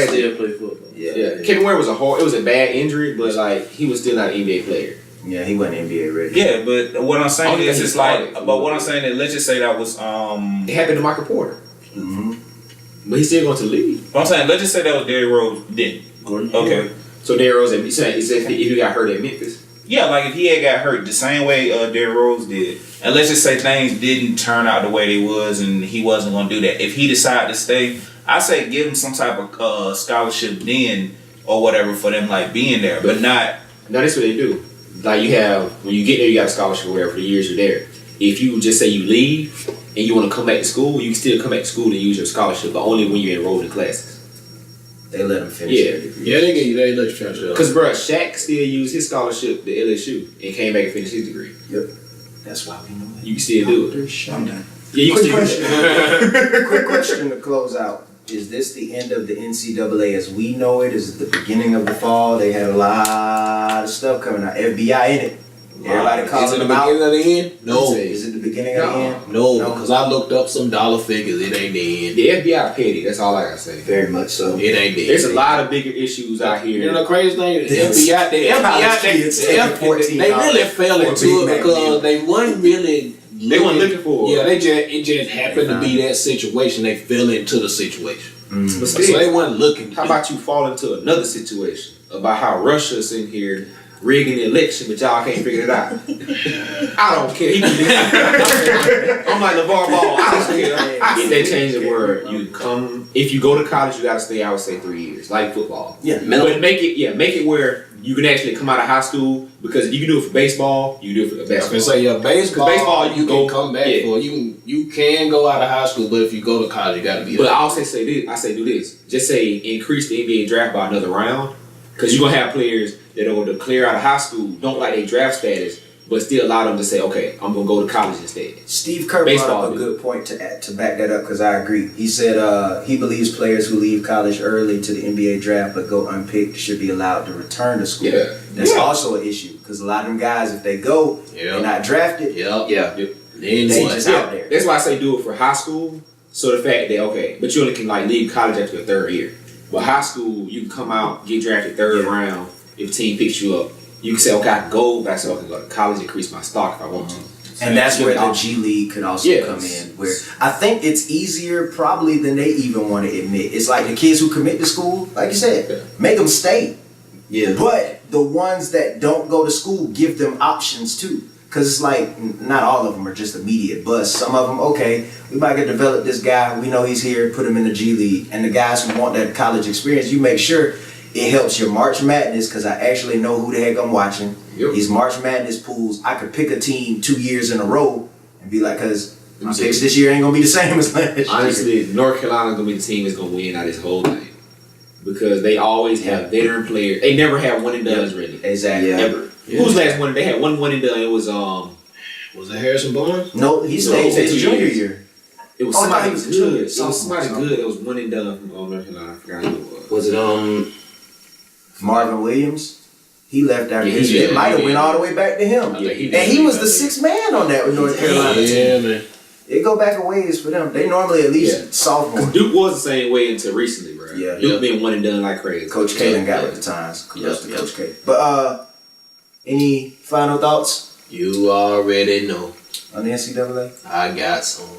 still play football.
Yeah. Kevin Ware was it was a bad injury, but like he was still not an NBA player.
Yeah, he wasn't NBA ready.
Yeah, but what I'm saying is it's like, but what I'm saying is, let's just say that was
it happened to Michael Porter.
Mm-hmm.
But he's still going to leave.
But I'm saying, let's just say that was Derrick Rose then. Okay.
So Derrick Rose, if he got hurt at Memphis.
Yeah, like if he had got hurt the same way Derrick Rose did, and let's just say things didn't turn out the way they was, and he wasn't gonna do that. If he decided to stay, I say give him some type of scholarship then or whatever for them like being there, but not.
No, that's what they do. Like you have when you get there, you got a scholarship or whatever for the years you're there. If you just say you leave and you want to come back to school, you can still come back to school and use your scholarship, but only when you're enrolled in classes.
They let him finish their degree.
Yeah, they let you finish it.
Because, bro, Shaq still used his scholarship to LSU and came back and finished his degree.
Yep. That's why we know it.
You can still do it.
I'm done.
Yeah, you can still do it.
Quick question to close out. Is this the end of the NCAA as we know it? Is it the beginning of the fall? They had a lot of stuff coming out. FBI in it. Everybody calling them out.
Is it the beginning of the end? No.
Is it the beginning of the end?
No, because I looked up some dollar figures. It ain't the end.
The FBI petty. That's all I gotta say.
Very much so.
It ain't the end.
There's a lot of bigger issues out here.
You know the crazy thing? The FBI, they really fell into it because they weren't really.
They weren't looking for it.
Yeah, it just happened to be that situation. They fell into the situation.
Mm. But
so they weren't looking.
How about you fall into another situation about how Russia's in here rigging the election, but y'all can't figure it out. I don't care. I'm like LeVar Ball. I don't care. If they change the word, if you go to college, you gotta stay, I would say 3 years, like football.
Yeah.
But make it where you can actually come out of high school, because if you can do it for baseball, you do it for basketball.
I was gonna say, baseball you can come back for. You can go out of high school, but if you go to college, you gotta be there.
But I also say this. I say do this. Just say increase the NBA draft by another round, because you're gonna have players that are going to clear out of high school, don't like their draft status, but still allow them to say, okay, I'm going to go to college instead.
Steve Kerr brought up a good point to back that up, because I agree. He said he believes players who leave college early to the NBA draft but go unpicked should be allowed to return to school.
Yeah.
That's also an issue, because a lot of them guys, if they go, they're not drafted. They just out there.
That's why I say do it for high school. So the fact that, okay, but you only can like leave college after your third year. But high school, you can come out, get drafted third round. If a team picks you up, you can say, okay, I can go, but I say, okay, go to college, increase my stock if I want to.
And that's where the G League could also come in. Where I think it's easier probably than they even want to admit. It's like the kids who commit to school, like you said, make them stay.
Yeah.
But the ones that don't go to school, give them options too. Because it's like, not all of them are just immediate bust. Some of them, okay, we might get develop this guy. We know he's here, put him in the G League. And the guys who want that college experience, you make sure it helps your March Madness, because I actually know who the heck I'm watching.
Yep.
These March Madness pools, I could pick a team 2 years in a row and be like, because my picks this year ain't going to be the same as last year.
Honestly, North Carolina's going to be the team that's going to win out of this whole thing. Because they always have veteran players. They never have one and done's really.
Exactly.
Ever. Who's last one? They had one and done. It was
it Harrison Barnes?
No, he stayed his junior year.
It was somebody good. It was somebody good. It was one and done from North Carolina. I forgot who it was.
Was it
Marvin Williams? He left after
Yeah,
his year. It might have went all the way back to him.
Yeah,
and he was the sixth man on that with North Carolina team.
Yeah, man.
It go back a ways for them. They normally at least sophomore.
Duke was the same way until recently, bro.
Yeah.
Duke been one and done like crazy.
Coach Kalen got with the times. Coach K. But any final thoughts
You already know.
on the NCAA?
I got some.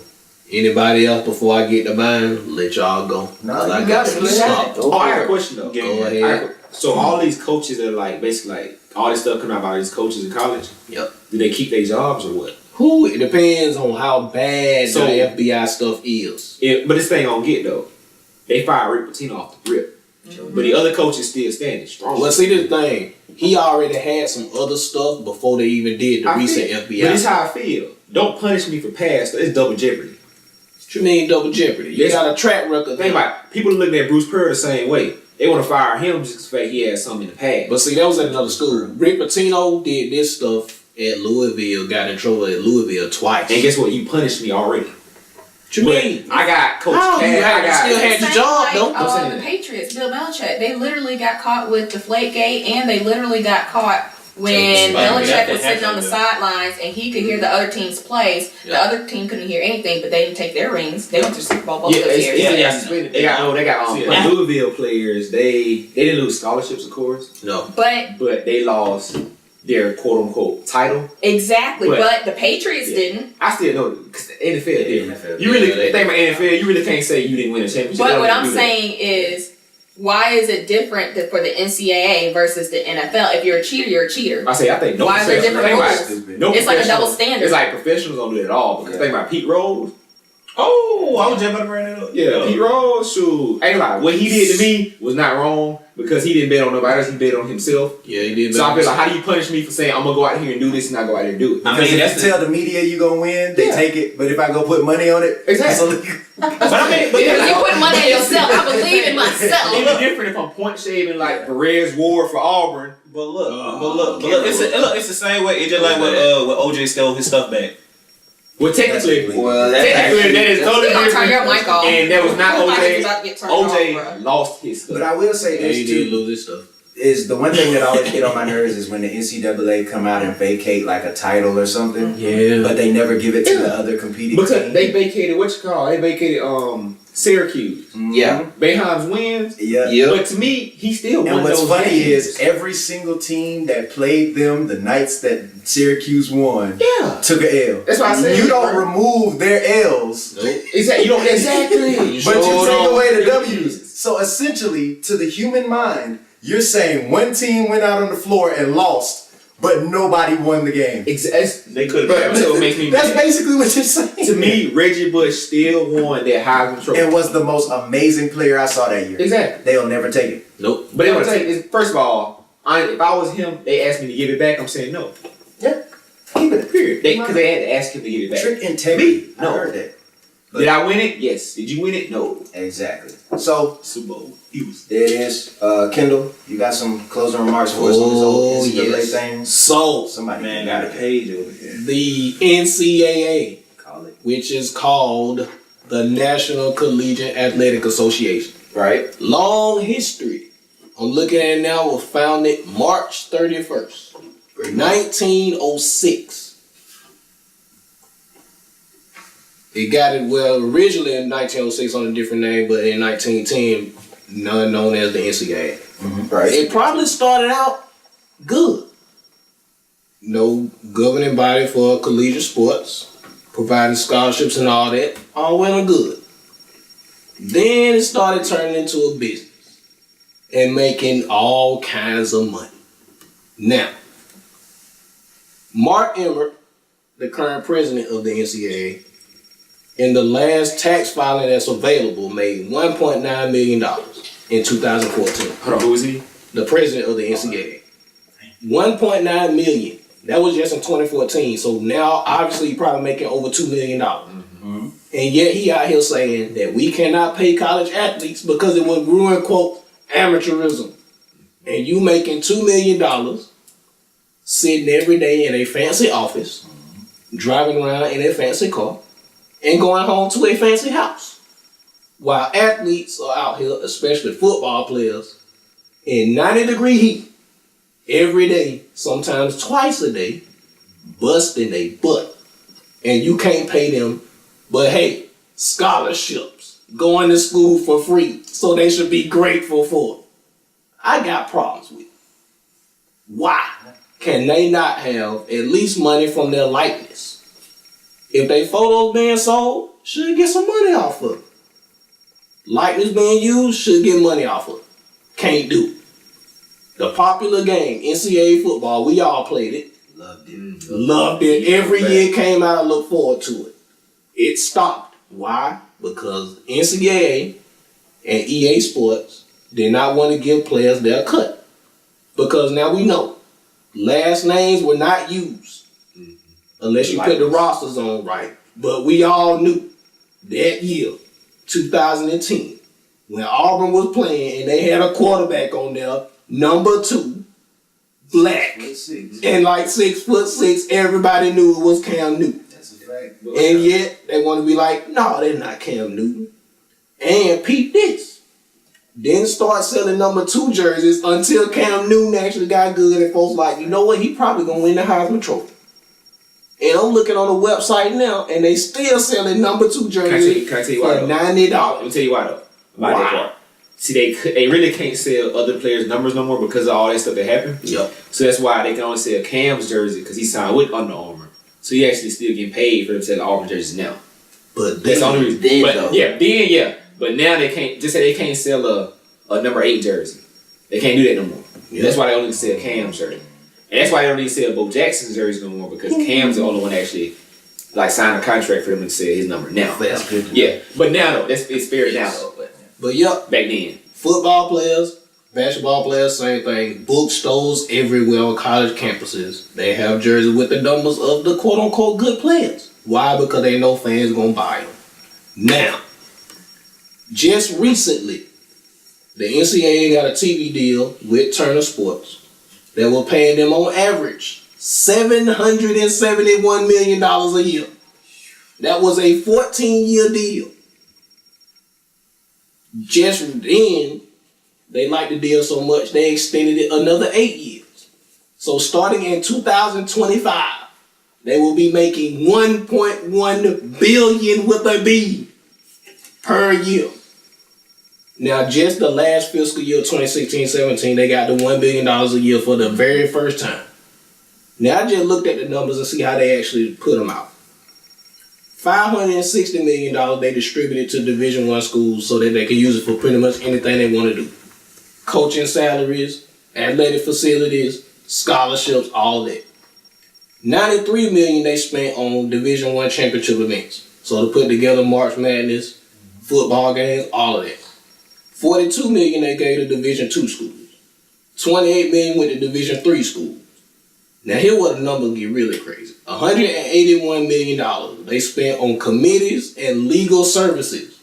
Anybody else before I get to mine? Let y'all go.
No,
'Cause
you
I
got
got
it.
some
You got
stuff.
it.
Oh, I have a question though.
Go ahead.
So all these coaches that are like basically like all this stuff coming out about these coaches in college.
Yep.
Do they keep their jobs or what?
Who? It depends on how bad
So-
the FBI stuff is.
But this thing gonna get though. They fired Rick Pitino off the rip, but the other coaches still standing strong.
Well, see this thing. He already had some other stuff before they even did the recent FBI.
But this how I feel. Don't punish me for past. It's double jeopardy.
What you mean double jeopardy? You got a track record.
Think about it. People looking at Bruce Pearl the same way. They want to fire him just because the fact he had something in the past.
But see, that was at another school. Rick Pitino did this stuff at Louisville, got in trouble at Louisville twice.
And guess what? You punished me already.
What you mean?
I got Coach
How?
Cass.
You
I got.
still had your job, though.
Like,
I'm saying.
the Patriots, Bill Belichick, they literally got caught with Deflategate, and they literally got caught when Belichick was sitting on the sidelines and he could hear the other team's plays. The other team couldn't hear anything, but they didn't take their rings. They went to Super Bowl both those years.
They got Louisville players. They didn't lose scholarships, of course.
No.
But
they lost their quote unquote title.
exactly, but the Patriots didn't.
I still know because the NFL did.
NFL.
You really think about NFL. You really can't say you didn't win a championship.
But what I'm saying is, why is it different for the NCAA versus the NFL? If you're a cheater, you're a cheater.
I think no.
Why is there different rules? It's like a double
professional-
standard.
It's like professionals don't do it at all because think about Pete Rose.
Oh, I was just about to bring that up.
Yeah, Pete Rose, shoot. Ain't like what he did to me was not wrong because he didn't bet on nobody else. He bet on himself.
Yeah, he did.
So I feel like, how do you punish me for saying I'm gonna go out here and do this and not go out here and do it?
I mean,
Because
that's
if you tell the media you gonna win, they take it. But if I go put money on it,
Exactly.
But I mean, but
If you put money in yourself, I believe in myself.
It'd be different if I'm point shaving like Perez Ward for Auburn.
But look, it's the same way. It's just like when OJ stole his stuff back.
Well, technically, that is totally
You're gonna turn
different.
your mic off.
And that was not
Everybody's
OJ.
about to get turned off,
OJ
bro.
lost his stuff.
But I will say
Yeah, he
this
did
too.
lose this stuff.
Is the one thing that always get on my nerves is when the NCAA come out and vacate like a title or something,
Yeah.
but they never give it to the other competing
Because
team.
they vacated They vacated Syracuse.
Yeah.
Boeheim's wins.
Yeah.
Yep.
But to me, he still won
And what's
those
funny
games.
is every single team that played them the nights that Syracuse won
Yeah.
took a L.
That's why I said
You don't
bro.
remove their L's,
Exactly. You don't exactly.
but you take away the W's. So essentially, to the human mind, you're saying one team went out on the floor and lost, but nobody won the game.
They could have. That's what makes me
That's
mad.
basically what you're saying.
To me, Reggie Bush still won that Heisman Trophy.
And was the most amazing player I saw that year.
Exactly.
They'll never take it.
Nope.
But they want to take it. First of all, if I was him, they asked me to give it back. I'm saying no.
Yeah. Keep it.
Period. Because they had to ask him to give it back.
Trick integrity.
Me? No.
I heard that.
Did I win it? Yes. Did you win it? No.
Exactly. So
Super Bowl. He was.
there it is. Kendall, you got some closing remarks for us on this whole NCAA thing?
So,
Somebody
Man,
got
got a
it.
page over here.
the NCAA,
Call it.
which is called the National Collegiate Athletic Association.
Right.
Long history. I'm looking at it now, was founded March 31st, 1906. It got it, originally in 1906 on a different name, but in 1910, none known as the NCAA.
Right.
It probably started out good. no governing body for collegiate sports, providing scholarships and all that, all well and good. Then it started turning into a business and making all kinds of money. Now, Mark Emmert, the current president of the NCAA, in the last tax filing that's available, made $1.9 million in 2014.
Hold on, who is he?
The president of the NCAA. $1.9 million. That was just in 2014. So now, obviously, he's probably making over $2 million. Mm-hmm. And yet he out here saying that we cannot pay college athletes because it would ruin, quote, amateurism. And you making $2 million sitting every day in a fancy office, driving around in a fancy car, and going home to a fancy house. While athletes are out here, especially football players, in 90-degree heat, every day, sometimes twice a day, busting their butt. And you can't pay them, but hey, scholarships, going to school for free, so they should be grateful for it. I got problems with it. Why can they not have at least money from their likeness? If they photos being sold, should get some money off of it. Likeness being used, should get money off of it. Can't do it. The popular game, NCAA football, we all played it. Loved it. Every year it came out, I looked forward to it. It stopped. Why? Because NCAA and EA Sports did not want to give players their cut. Because now we know, last names were not used. Unless you put the rosters on right. But we all knew that year, 2010, when Auburn was playing and they had a quarterback on there, number 2, black, and like 6'6", everybody knew it was Cam Newton.
That's a fact.
And yet they want to be like, no, they're not Cam Newton. And peep this. Didn't start selling number 2 jerseys until Cam Newton actually got good and folks like, you know what, he probably gonna win the Heisman Trophy. And I'm looking on the website now and they still selling number 2 jerseys
can I tell you why,
for $90.
Let me tell you why though. About that part. See, they really can't sell other players' numbers no more because of all that stuff that happened.
Yep.
So that's why they can only sell Cam's jersey because he signed with Under Armour. So he actually still getting paid for them selling Auburn jerseys now.
But
that's the only reason.
Then,
But now they can't just say they can't sell a number 8 jersey. They can't do that no more. Yep. That's why they only sell Cam's jersey. And that's why they don't need to sell Bo Jackson's jerseys no more because Cam's the only one actually like signed a contract for them to sell his number now.
That's good.
Yeah. But now though, it's fair now though.
But yep.
Back then.
Football players, basketball players, same thing. Bookstores everywhere on college campuses. They have jerseys with the numbers of the quote-unquote good players. Why? Because they know fans going to buy them. Now, just recently, the NCAA got a TV deal with Turner Sports that were paying them on average $771 million a year. That was a 14-year deal. Just then, they liked the deal so much, they extended it another 8 years. So starting in 2025, they will be making $1.1 billion with a B per year. Now, just the last fiscal year, 2016-17, they got the $1 billion a year for the very first time. Now, I just looked at the numbers and see how they actually put them out. $560 million they distributed to Division I schools so that they can use it for pretty much anything they want to do. Coaching salaries, athletic facilities, scholarships, all that. $93 million they spent on Division I championship events. So to put together March Madness, football games, all of that. $42 million they gave to Division II schools. $28 million with the Division III schools. Now here where the numbers get really crazy. $181 million they spent on committees and legal services.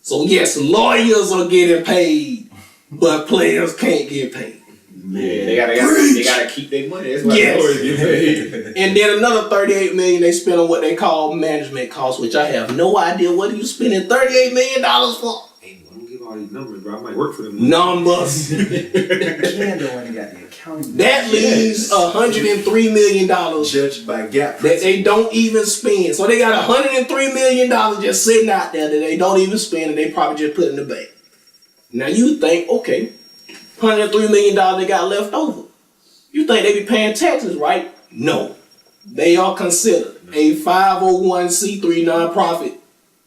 So yes, lawyers are getting paid, but players can't get paid.
Man, they gotta keep their money. That's why lawyers get paid.
And then another $38 million they spent on what they call management costs, which I have no idea what are you spending $38 million for.
Hey, don't give all these numbers, bro. I might work for them.
Numbers.
Candle only got the accounting.
That leaves $103 million
judged by gap
that they don't even spend. So they got $103 million just sitting out there that they don't even spend and they probably just put in the bank. Now you think, okay, $103 million they got left over. You think they be paying taxes, right? No. They are considered a 501c3 nonprofit.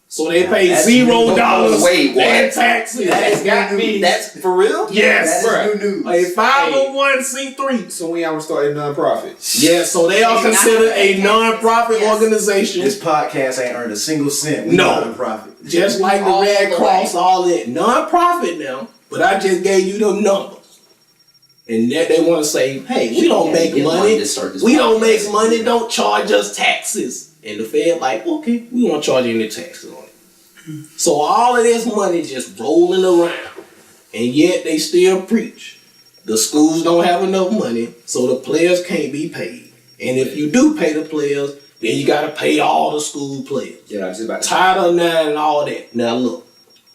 So they pay $0
Wait, what?
in taxes.
That's got me.
That's for real?
Yes,
That is
bro.
new news.
A 501c3.
So when y'all start a nonprofit?
Yeah, so they are
They're not
considered a
paying
nonprofit
taxes.
organization.
This podcast ain't earned a single cent. We
No.
non-profit.
Just like the
All
Red
the
Cross,
way.
all that. Non-profit now. But I just gave you the numbers. And that they want to say, hey, we don't make
Get
money.
to start this
We don't make
podcast.
money. Don't charge us taxes. And the Fed like, okay, we won't charge you any taxes on it. So all of this money just rolling around. And yet they still preach. The schools don't have enough money, so the players can't be paid. And if you do pay the players, then you got to pay all the school players.
Yeah, I was just about to
Title IX and all that. Now look,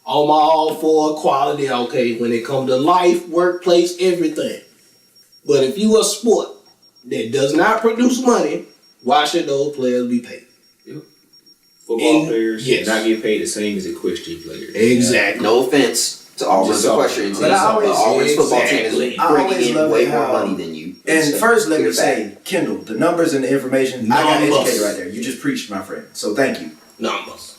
I'm all for equality, okay, when it comes to life, workplace, everything. But if you a sport that does not produce money, why should those players be paid?
football
And-
players
yes.
not get paid the same as equestrian players.
Exactly.
No offense to Auburn's
Just
equestrian team,
but I
but
always-
Auburn's football team
exactly.
is
I always
bringing in
love
way
it
more
how-
money than you.
And first, let me
Clear
say, Kendall, the numbers and the information, I got
Numbers.
educated right there. You just preached, my friend. So thank you.
Numbers.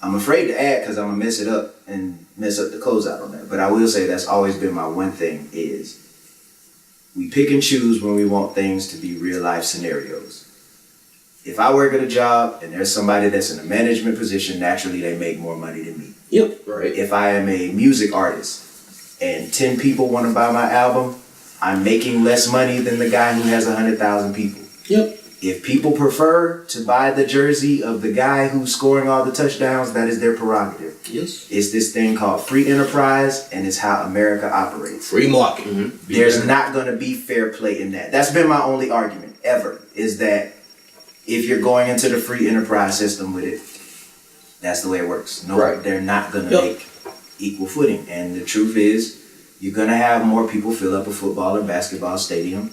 I'm afraid to add because I'm going to mess it up and mess up the closeout on that. But I will say that's always been my one thing is we pick and choose when we want things to be real life scenarios. If I work at a job and there's somebody that's in a management position, naturally they make more money than me.
Yep.
Right.
If I am a music artist and 10 people want to buy my album, I'm making less money than the guy who has 100,000 people.
Yep.
If people prefer to buy the jersey of the guy who's scoring all the touchdowns, that is their prerogative.
Yes.
It's this thing called free enterprise, and it's how America operates.
Free market.
There's not going to be fair play in that. That's been my only argument ever, is that if you're going into the free enterprise system with it, that's the way it works. No,
Right.
they're not going to
Yep.
make equal footing. And the truth is, you're going to have more people fill up a football or basketball stadium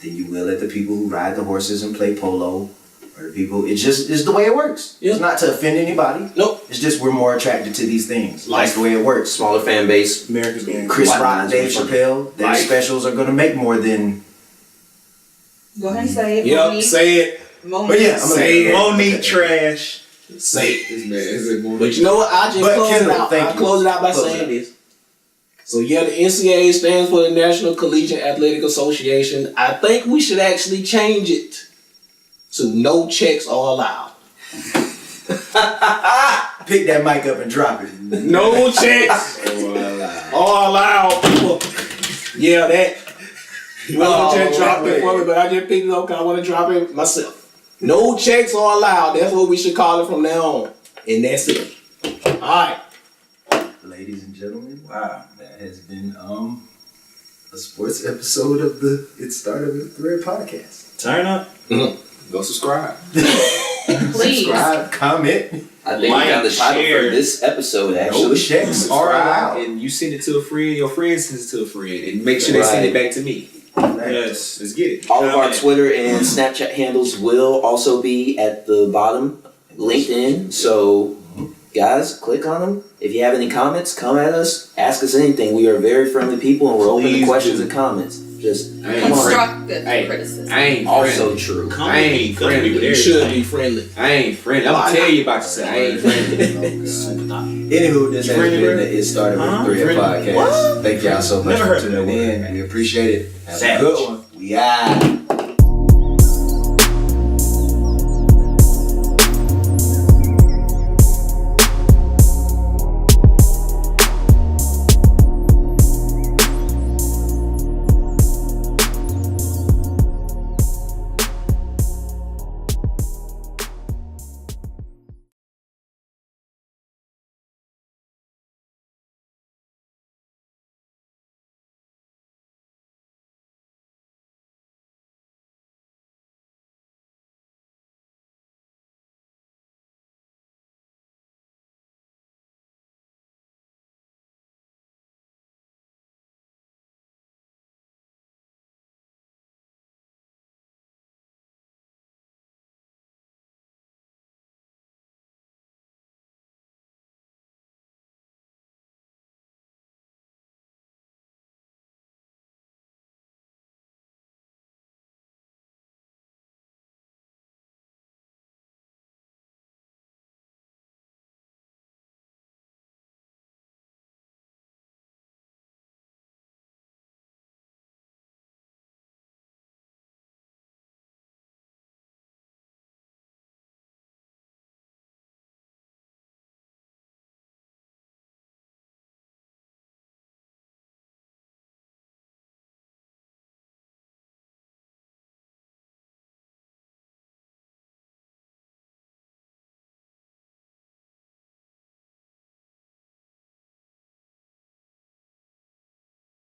than you will at the people who ride the horses and play polo, or the people. It's the way it works.
Yep.
It's not to offend anybody.
Nope.
It's just we're more attracted to these things. That's the way it works.
Smaller fan base.
America's game.
Chris
White
Rock,
lines
Dave
are funny.
Chappelle, their
Life.
specials are going to make more than.
Go ahead and say it.
Yep.
Monique.
Say it.
Monique.
But yeah, I'm gonna
Say it.
Monique trash.
Say it.
This man is a more.
But you know what? I just
But
close
Kendall,
it out.
thank
I
you.
close it out by
Close
saying
it.
this. So yeah, the NCAA stands for the National Collegiate Athletic Association. I think we should actually change it to no checks are allowed.
Pick that mic up and drop it.
No checks are allowed. Yeah, that. You want to just drop it for me, but I just picked it up because I want to drop it myself. No checks are allowed. That's what we should call it from now on. And that's it. All right.
Ladies and gentlemen, wow, that has been a sports episode of the It Started With the Red podcast.
Turn up.
Go subscribe.
Please.
Subscribe, comment.
I think
Like,
we got the title
share.
for this episode
No
actually.
checks are allowed.
And you send it to a friend, your friend sends it to a friend, and make sure they send it back to me.
Yes.
Let's get it.
All of our
Comment.
Twitter and Snapchat handles will also be at the bottom, LinkedIn. So, guys, click on them. If you have any comments, come at us. Ask us anything. We are very friendly people, and we're open to
Please
questions
do.
and comments. Just
I ain't
come on.
Constructive
Hey.
criticism.
I ain't
Also
friendly.
true.
I ain't friendly with
You
everybody.
should be friendly.
I ain't friendly. I'm gonna tell you about yourself. I ain't friendly.
Anywho, this has
Friendly,
been
bro?
the It Started With
Huh?
the Red
Friendly?
podcast. Thank y'all so much
Never
for
heard
tuning
that
in.
word.
We appreciate it. Have
Savage.
a good one. We out.